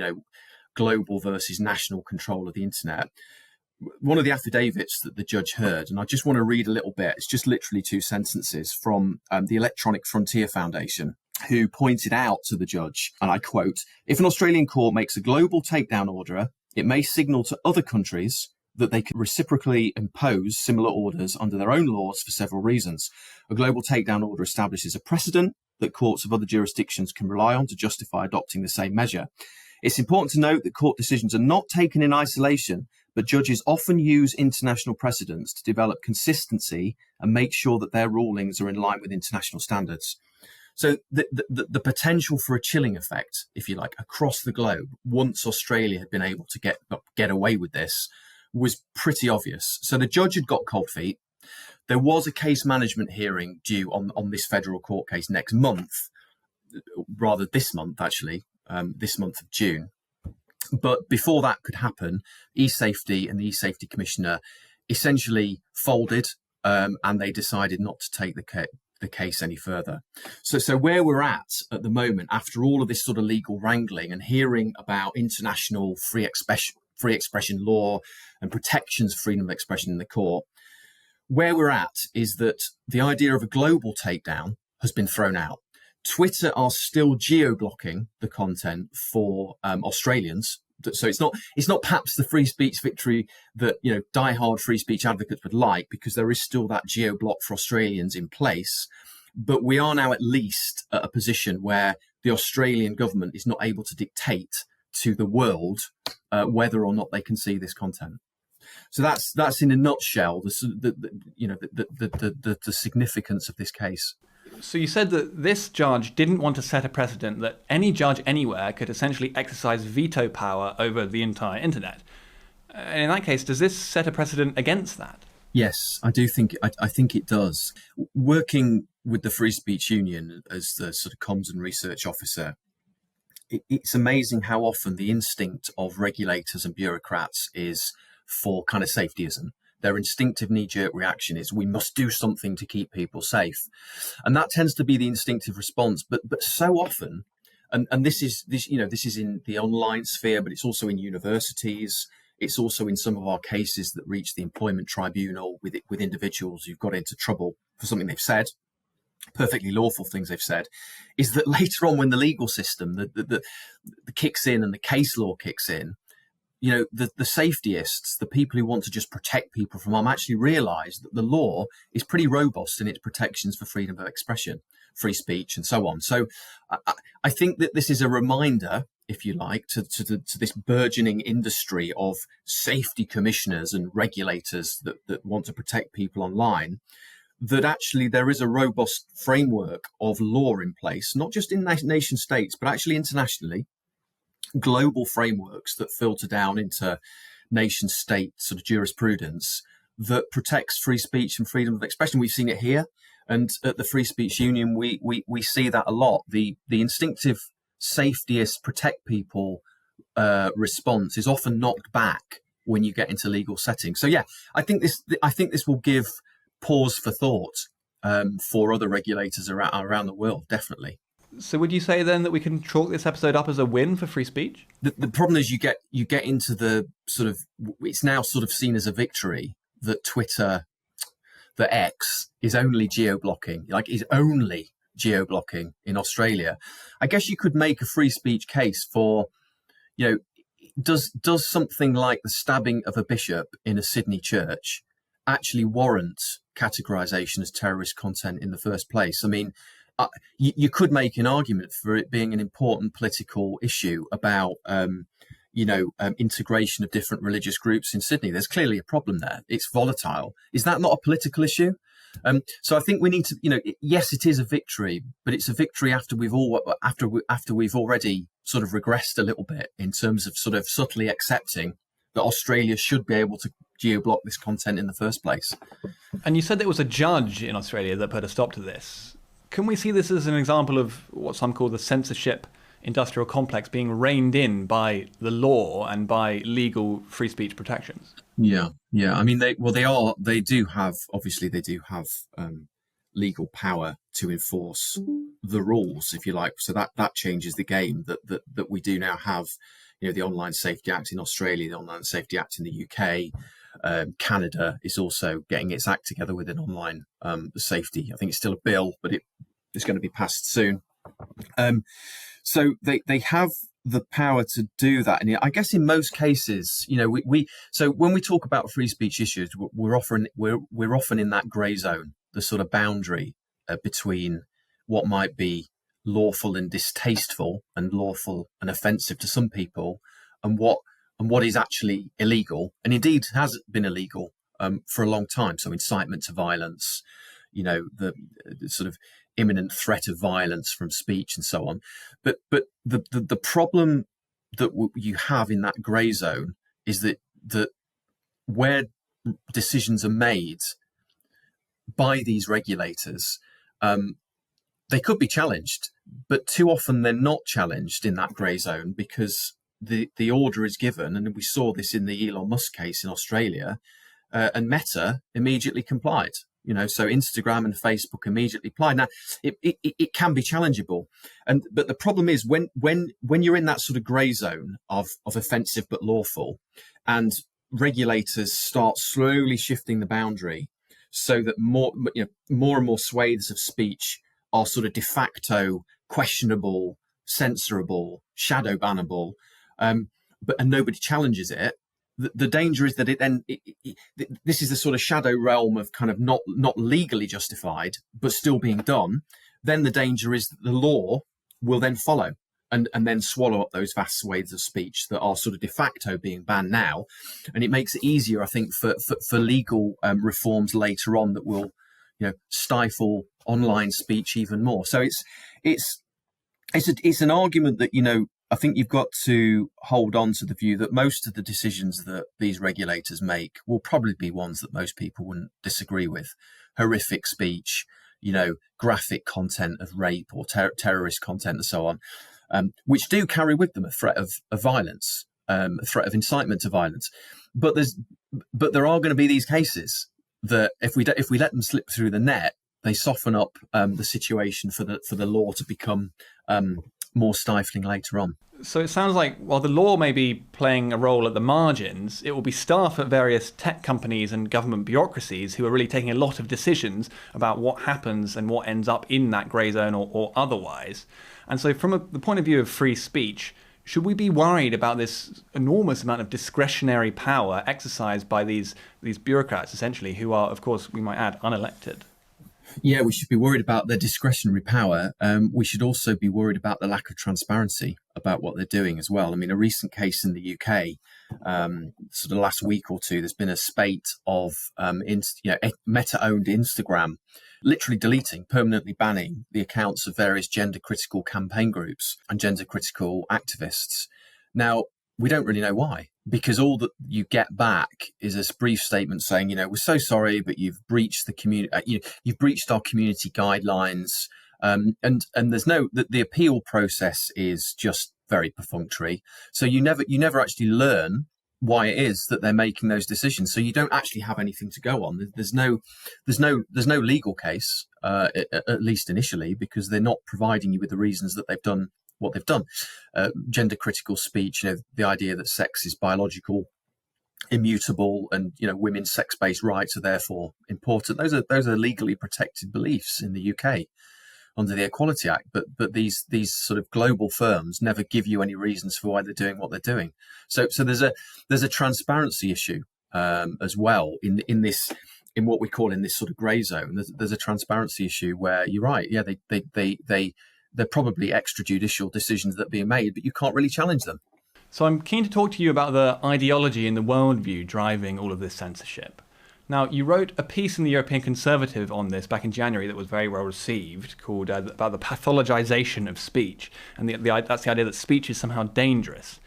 global versus national control of the internet. One of the affidavits that the judge heard, and I just want to read a little bit, it's just literally 2 sentences from the Electronic Frontier Foundation, who pointed out to the judge, and I quote, "If an Australian court makes a global takedown order, it may signal to other countries that they can reciprocally impose similar orders under their own laws for several reasons. A global takedown order establishes a precedent that courts of other jurisdictions can rely on to justify adopting the same measure. It's important to note that court decisions are not taken in isolation, but judges often use international precedents to develop consistency and make sure that their rulings are in line with international standards." So the potential for a chilling effect, if you like, across the globe, once Australia had been able to get away with this, was pretty obvious. So the judge had got cold feet. There was a case management hearing due on this federal court case next month, rather this month, actually, this month of June. But before that could happen, eSafety and the eSafety Commissioner essentially folded, and they decided not to take the case any further. So where we're at the moment, after all of this sort of legal wrangling and hearing about international free expression law and protections of freedom of expression in the court, where we're at is that the idea of a global takedown has been thrown out. Twitter are still geo-blocking the content for Australians. So it's not perhaps the free speech victory that diehard free speech advocates would like, because there is still that geo-block for Australians in place. But we are now at least at a position where the Australian government is not able to dictate to the world whether or not they can see this content. So that's in a nutshell the significance of this case. So you said that this judge didn't want to set a precedent that any judge anywhere could essentially exercise veto power over the entire internet. In that case, does this set a precedent against that? Yes, I do think I think it does. Working with the Free Speech Union as the sort of comms and research officer, it's amazing how often the instinct of regulators and bureaucrats is for kind of safetyism. Their instinctive knee-jerk reaction is, we must do something to keep people safe. And that tends to be the instinctive response. But so often, and this is in the online sphere, but it's also in universities, It's also in some of our cases that reach the employment tribunal with individuals who've got into trouble for something they've said, perfectly lawful things they've said, is that later on when the legal system the kicks in and the case law kicks in, the safetyists, the people who want to just protect people from harm, actually realise that the law is pretty robust in its protections for freedom of expression, free speech, and so on. So I think that this is a reminder, if you like, to this burgeoning industry of safety commissioners and regulators that want to protect people online, that actually there is a robust framework of law in place, not just in nation states, but actually internationally, global frameworks that filter down into nation state sort of jurisprudence that protects free speech and freedom of expression. We've seen it here, and at the Free Speech Union we see that a lot. The instinctive safetyist protect people response is often knocked back when you get into legal settings. So yeah, I think this will give pause for thought for other regulators around the world, definitely. So would you say then that we can chalk this episode up as a win for free speech? The problem is you get into the sort of, it's now sort of seen as a victory that Twitter, that X is only geo-blocking, is only geo-blocking in Australia. I guess you could make a free speech case for, does something like the stabbing of a bishop in a Sydney church actually warrant categorization as terrorist content in the first place? I mean, you could make an argument for it being an important political issue about, integration of different religious groups in Sydney. There's clearly a problem there. It's volatile. Is that not a political issue? So I think we need to, yes, it is a victory, but it's a victory after we've already sort of regressed a little bit in terms of sort of subtly accepting that Australia should be able to geo-block this content in the first place. And you said there was a judge in Australia that put a stop to this. Can we see this as an example of what some call the censorship industrial complex being reined in by the law and by legal free speech protections? Yeah. I mean, they do have legal power to enforce the rules, if you like. So that changes the game that we do now have. The Online Safety Act in Australia, the Online Safety Act in the UK. Canada is also getting its act together with an online safety. I think it's still a bill, but it's going to be passed soon. So they have the power to do that. And I guess in most cases, so when we talk about free speech issues, we're often in that grey zone, the sort of boundary between what might be lawful and distasteful and lawful and offensive to some people, and what is actually illegal, and indeed has been illegal for a long time. So incitement to violence, the sort of imminent threat of violence from speech and so on. But the problem that you have in that grey zone is that where decisions are made by these regulators, they could be challenged, but too often they're not challenged in that grey zone because the order is given, and we saw this in the Elon Musk case in Australia, and Meta immediately complied. So Instagram and Facebook immediately applied. Now, it can be challengeable, but the problem is when you're in that sort of grey zone of offensive but lawful, and regulators start slowly shifting the boundary so that more and more swathes of speech are sort of de facto questionable, censorable, shadow bannable, and nobody challenges it. The danger is that this is the sort of shadow realm of kind of not legally justified, but still being done. Then the danger is that the law will then follow and then swallow up those vast swathes of speech that are sort of de facto being banned now. And it makes it easier, I think, for legal reforms later on that will, stifle online speech even more. So it's an argument that, I think you've got to hold on to the view that most of the decisions that these regulators make will probably be ones that most people wouldn't disagree with. Horrific speech, graphic content of rape or terrorist content and so on, which do carry with them a threat of violence, a threat of incitement to violence. But there are going to be these cases that if we let them slip through the net, they soften up the situation for the law to become more stifling later on. So it sounds like while the law may be playing a role at the margins, it will be staff at various tech companies and government bureaucracies who are really taking a lot of decisions about what happens and what ends up in that grey zone or otherwise. And so from the point of view of free speech, should we be worried about this enormous amount of discretionary power exercised by these bureaucrats, essentially, who are, of course, we might add, unelected? Yeah, we should be worried about their discretionary power. We should also be worried about the lack of transparency about what they're doing as well. I mean, a recent case in the UK, sort of last week or two, there's been a spate of Meta-owned Instagram literally deleting, permanently banning the accounts of various gender-critical campaign groups and gender-critical activists. Now, we don't really know why, because all that you get back is a brief statement saying, we're so sorry, but you've breached the community, you've breached our community guidelines, and there's the appeal process is just very perfunctory. So you never actually learn why it is that they're making those decisions. So you don't actually have anything to go on. There's no legal case, at least initially, because they're not providing you with the reasons that they've done what they've done. Gender critical speech, the idea that sex is biological, immutable, and women's sex-based rights are therefore important. Those are legally protected beliefs in the UK under the Equality Act, but these sort of global firms never give you any reasons for why they're doing what they're doing. So there's a transparency issue as well in what we call in this sort of grey zone. There's a transparency issue where you're right. Yeah, they're probably extrajudicial decisions that are being made, but you can't really challenge them. So I'm keen to talk to you about the ideology and the worldview driving all of this censorship. Now, you wrote a piece in the European Conservative on this back in January that was very well received, called about the pathologization of speech. And that's the idea that speech is somehow dangerous.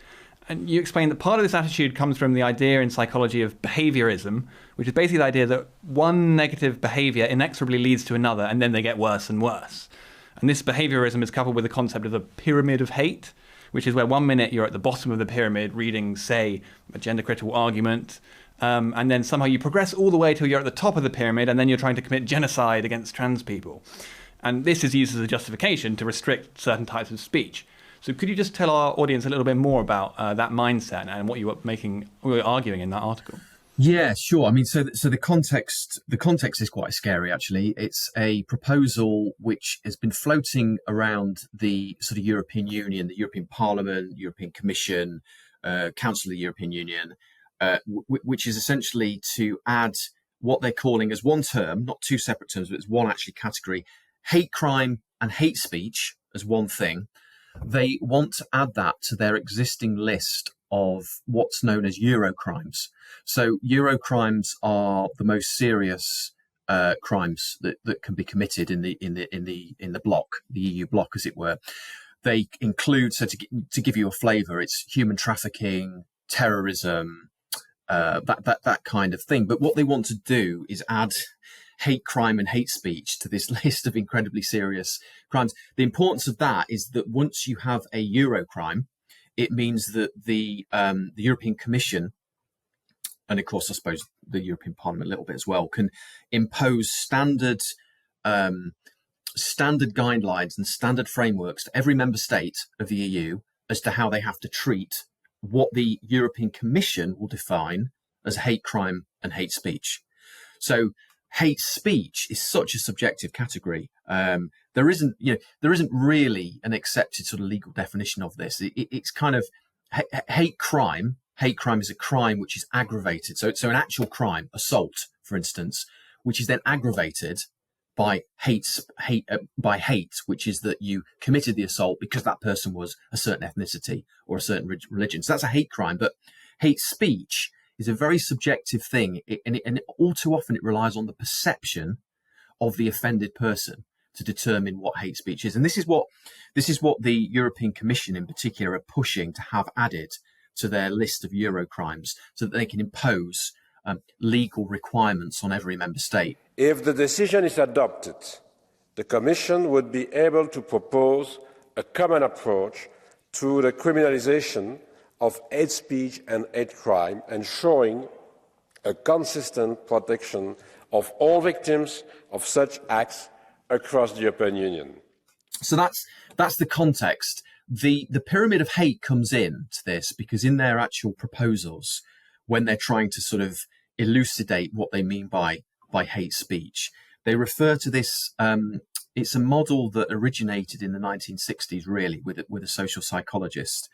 And you explained that part of this attitude comes from the idea in psychology of behaviorism, which is basically the idea that one negative behavior inexorably leads to another, and then they get worse and worse. And this behaviorism is coupled with the concept of the pyramid of hate, which is where 1 minute you're at the bottom of the pyramid reading, say, a gender-critical argument, and then somehow you progress all the way till you're at the top of the pyramid, and then you're trying to commit genocide against trans people. And this is used as a justification to restrict certain types of speech. So could you just tell our audience a little bit more about that mindset and what you were arguing in that article? Yeah, sure. I mean, so the context is quite scary, actually. It's a proposal which has been floating around the sort of European Union, the European Parliament, European Commission, Council of the European Union, which is essentially to add what they're calling as one term, not two separate terms, but it's one actually category, hate crime and hate speech as one thing. They want to add that to their existing list of what's known as Eurocrimes. So Eurocrimes are the most serious crimes that can be committed in the bloc, the EU bloc, as it were. They include, so to give you a flavour, it's human trafficking, terrorism, that kind of thing. But what they want to do is add hate crime and hate speech to this list of incredibly serious crimes. The importance of that is that once you have a Eurocrime, it means that the European Commission, and of course, I suppose the European Parliament a little bit as well, can impose standard guidelines and standard frameworks to every member state of the EU as to how they have to treat what the European Commission will define as hate crime and hate speech. So hate speech is such a subjective category. There isn't really an accepted sort of legal definition of this. It's kind of hate crime. Hate crime is a crime which is aggravated. So an actual crime, assault, for instance, which is then aggravated by hate, which is that you committed the assault because that person was a certain ethnicity or a certain religion. So that's a hate crime. But hate speech is a very subjective thing, and all too often it relies on the perception of the offended person to determine what hate speech is. And this is what the European Commission in particular are pushing to have added to their list of Eurocrimes so that they can impose legal requirements on every member state. If the decision is adopted, the Commission would be able to propose a common approach to the criminalisation of hate speech and hate crime, ensuring a consistent protection of all victims of such acts across the European Union. So that's the context. the pyramid of hate comes in to this because in their actual proposals, when they're trying to sort of elucidate what they mean by hate speech, they refer to this. It's a model that originated in the 1960s, really, with a social psychologist,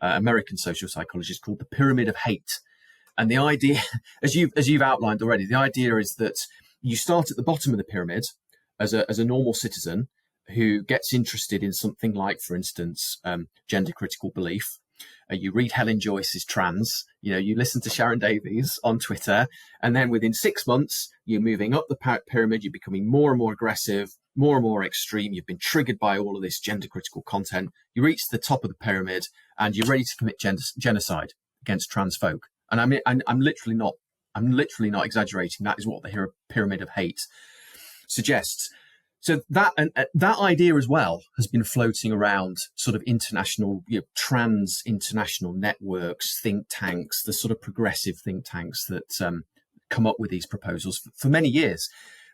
American social psychologist, called the pyramid of hate. And the idea, as you've outlined already, the idea is that you start at the bottom of the pyramid as a normal citizen who gets interested in something like, for instance, gender critical belief. You read Helen Joyce's Trans, you listen to Sharon Davies on Twitter, and then within 6 months, you're moving up the pyramid, you're becoming more and more aggressive, more and more extreme, you've been triggered by all of this gender critical content, you reach the top of the pyramid, and you're ready to commit genocide against trans folk. And I mean, I'm literally not exaggerating. That is what the pyramid of hate suggests. So that idea as well has been floating around sort of international, trans international networks, think tanks, the sort of progressive think tanks that come up with these proposals for many years.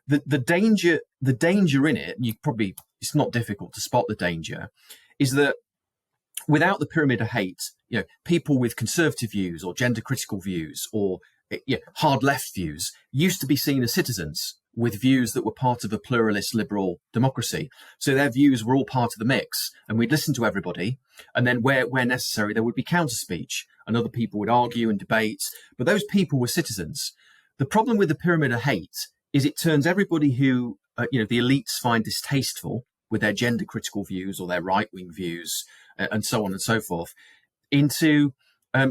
The danger in it, it's not difficult to spot the danger, is that without the pyramid of hate, people with conservative views or gender critical views or hard left views used to be seen as citizens with views that were part of a pluralist liberal democracy. So their views were all part of the mix, and we'd listen to everybody. And then where necessary, there would be counter speech and other people would argue and debate. But those people were citizens. The problem with the pyramid of hate is it turns everybody who, the elites find distasteful with their gender critical views or their right wing views and so on and so forth into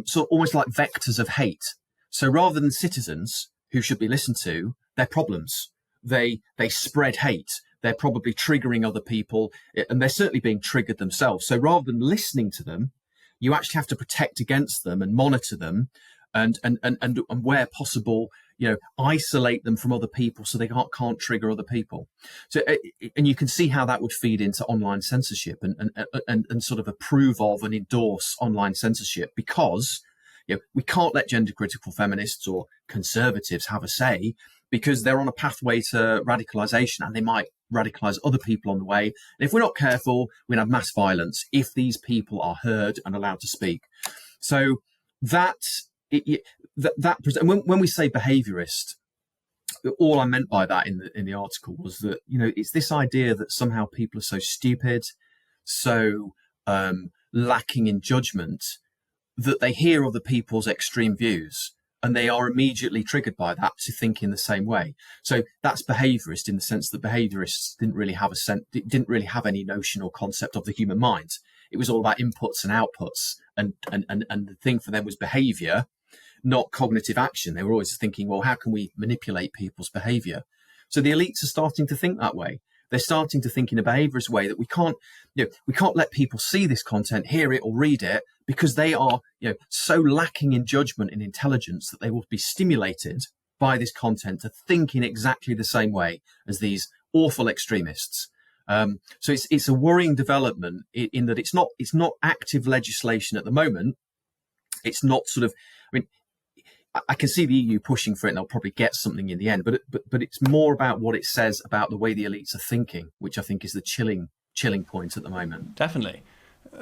sort of almost like vectors of hate. So rather than citizens who should be listened to, they're problems. They spread hate. They're probably triggering other people, and they're certainly being triggered themselves. So rather than listening to them, you actually have to protect against them and monitor them, and where possible, isolate them from other people so they can't trigger other people. So, and you can see how that would feed into online censorship and sort of approve of and endorse online censorship, because we can't let gender critical feminists or conservatives have a say, because they're on a pathway to radicalization and they might radicalize other people on the way. And if we're not careful, we'll have mass violence if these people are heard and allowed to speak. So when we say behaviorist, all I meant by that in the article was that, it's this idea that somehow people are so stupid, so lacking in judgment, that they hear other people's extreme views and they are immediately triggered by that to think in the same way. So that's behaviorist in the sense that behaviorists didn't really have any notion or concept of the human mind. It was all about inputs and outputs, and the thing for them was behavior, not cognitive action. They were always thinking, well, how can we manipulate people's behavior? So the elites are starting to think that way. They're starting to think in a behaviorist way that we can't let people see this content, hear it or read it, because they are, so lacking in judgment and intelligence that they will be stimulated by this content to think in exactly the same way as these awful extremists. So it's a worrying development in that it's not active legislation at the moment. It's not sort of, I can see the EU pushing for it and they'll probably get something in the end, but it's more about what it says about the way the elites are thinking, which I think is the chilling point at the moment. Definitely.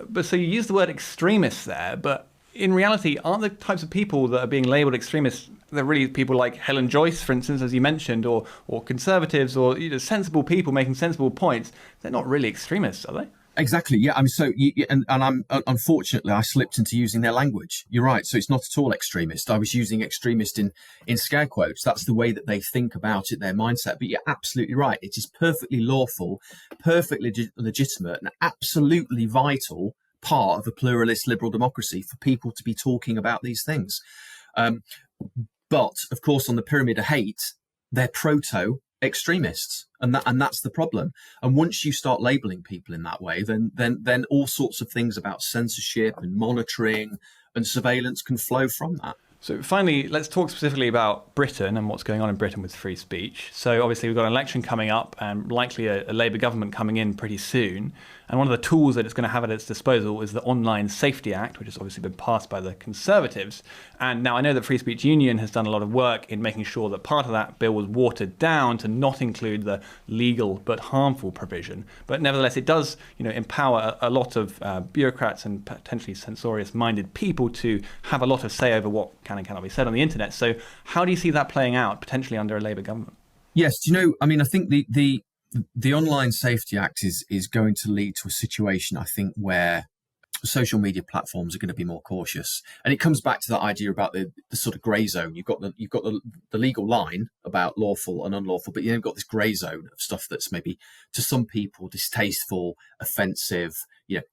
But so you use the word extremists there, but in reality, aren't the types of people that are being labelled extremists, they're really people like Helen Joyce, for instance, as you mentioned, or conservatives, or sensible people making sensible points? They're not really extremists, are they? Exactly. Yeah. I'm unfortunately, I slipped into using their language. You're right. So it's not at all extremist. I was using extremist in scare quotes. That's the way that they think about it, their mindset. But you're absolutely right. It is perfectly lawful, perfectly legitimate, and absolutely vital part of a pluralist liberal democracy for people to be talking about these things. But of course, on the pyramid of hate, they're proto-extremists. And that's the problem. And once you start labeling people in that way, then all sorts of things about censorship and monitoring and surveillance can flow from that. So finally, let's talk specifically about Britain and what's going on in Britain with free speech. So obviously we've got an election coming up and likely a Labour government coming in pretty soon. And one of the tools that it's going to have at its disposal is the Online Safety Act, which has obviously been passed by the Conservatives. And now I know that Free Speech Union has done a lot of work in making sure that part of that bill was watered down to not include the legal but harmful provision. But nevertheless, it does, empower a lot of bureaucrats and potentially censorious-minded people to have a lot of say over what can and cannot be said on the internet. So how do you see that playing out potentially under a Labour government? Yes, I think the Online Safety Act is going to lead to a situation, I think, where social media platforms are going to be more cautious, and it comes back to that idea about the sort of grey zone. You've got the legal line about lawful and unlawful, but you've got this grey zone of stuff that's maybe to some people distasteful, offensive,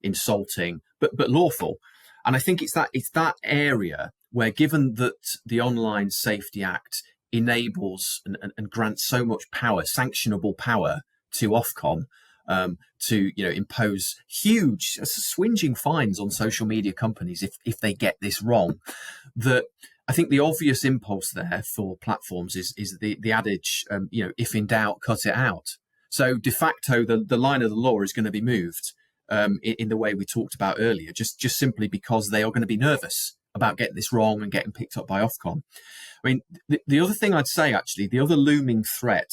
insulting, but lawful. And I think it's that area where, given that the Online Safety Act enables and grants so much power, sanctionable power to Ofcom, to impose huge swinging fines on social media companies if they get this wrong, that I think the obvious impulse there for platforms is the adage, if in doubt, cut it out. So de facto, the line of the law is going to be moved in the way we talked about earlier, just simply because they are going to be nervous about getting this wrong and getting picked up by Ofcom. I mean, the other thing I'd say, actually, the other looming threat,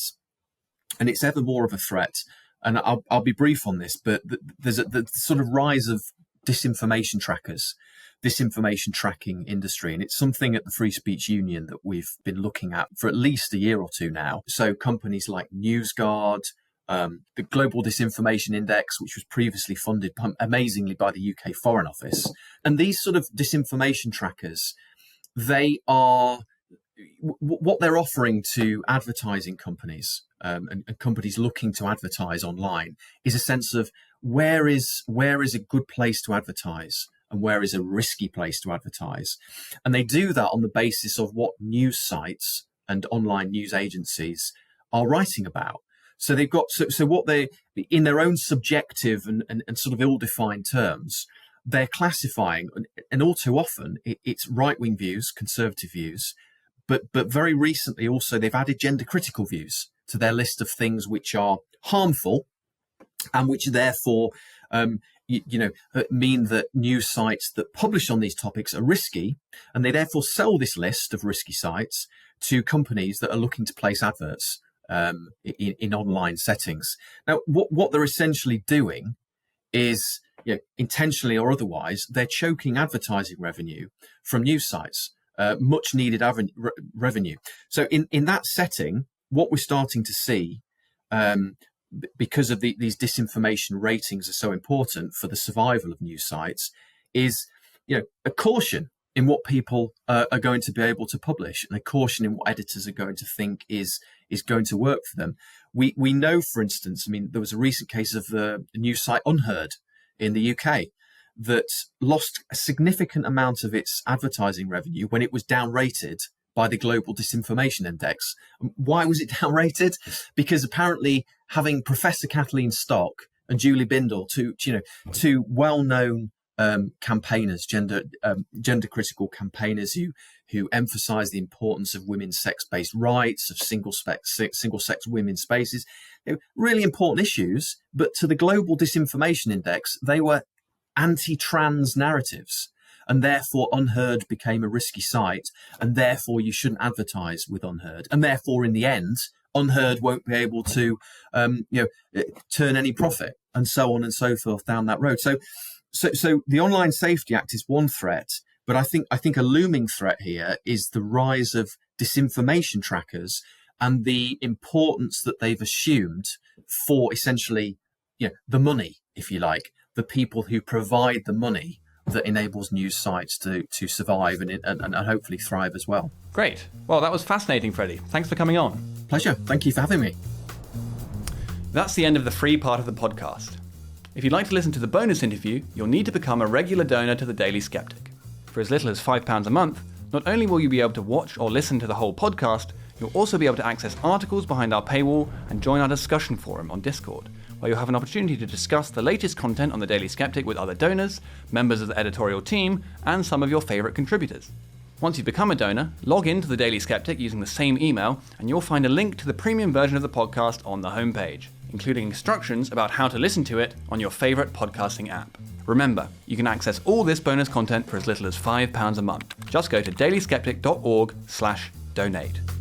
and it's ever more of a threat, and I'll be brief on this, but there's the sort of rise of disinformation trackers, disinformation tracking industry, and it's something at the Free Speech Union that we've been looking at for at least a year or two now. So companies like NewsGuard, the Global Disinformation Index, which was previously funded amazingly by the UK Foreign Office, and these sort of disinformation trackers, they are what they're offering to advertising companies and companies looking to advertise online is a sense of where is a good place to advertise and where is a risky place to advertise. And they do that on the basis of what news sites and online news agencies are writing about. So they've got so what they, in their own subjective and sort of ill-defined terms, they're classifying, and all too often it's right-wing views, conservative views, but very recently also they've added gender-critical views to their list of things which are harmful and which therefore mean that news sites that publish on these topics are risky, and they therefore sell this list of risky sites to companies that are looking to place adverts in online settings. Now, what they're essentially doing is, intentionally or otherwise, they're choking advertising revenue from news sites, much needed revenue. So in that setting, what we're starting to see, because of these disinformation ratings are so important for the survival of news sites, is a caution in what people are going to be able to publish, and a caution in what editors are going to think is going to work for them. We know, for instance, there was a recent case of the news site Unheard in the UK that lost a significant amount of its advertising revenue when it was downrated by the Global Disinformation Index. Why was it downrated? Because apparently having Professor Kathleen Stock and Julie Bindel, two well-known campaigners, gender critical campaigners who emphasize the importance of women's sex-based rights, of single-sex women's spaces, really important issues. But to the Global Disinformation Index, they were anti-trans narratives, and therefore Unheard became a risky site, and therefore you shouldn't advertise with Unheard, and therefore in the end Unheard won't be able to turn any profit, and so on and so forth down that road. So the Online Safety Act is one threat, but I think a looming threat here is the rise of disinformation trackers and the importance that they've assumed for essentially the money, if you like, the people who provide the money that enables news sites to survive and hopefully thrive as well. Great. Well, that was fascinating, Freddie. Thanks for coming on. Pleasure. Thank you for having me. That's the end of the free part of the podcast. If you'd like to listen to the bonus interview, you'll need to become a regular donor to the Daily Sceptic. For as little as £5 a month, not only will you be able to watch or listen to the whole podcast, you'll also be able to access articles behind our paywall and join our discussion forum on Discord, where you'll have an opportunity to discuss the latest content on the Daily Sceptic with other donors, members of the editorial team, and some of your favourite contributors. Once you've become a donor, log in to the Daily Sceptic using the same email, and you'll find a link to the premium version of the podcast on the homepage, including instructions about how to listen to it on your favourite podcasting app. Remember, you can access all this bonus content for as little as £5 a month. Just go to dailyskeptic.org/donate.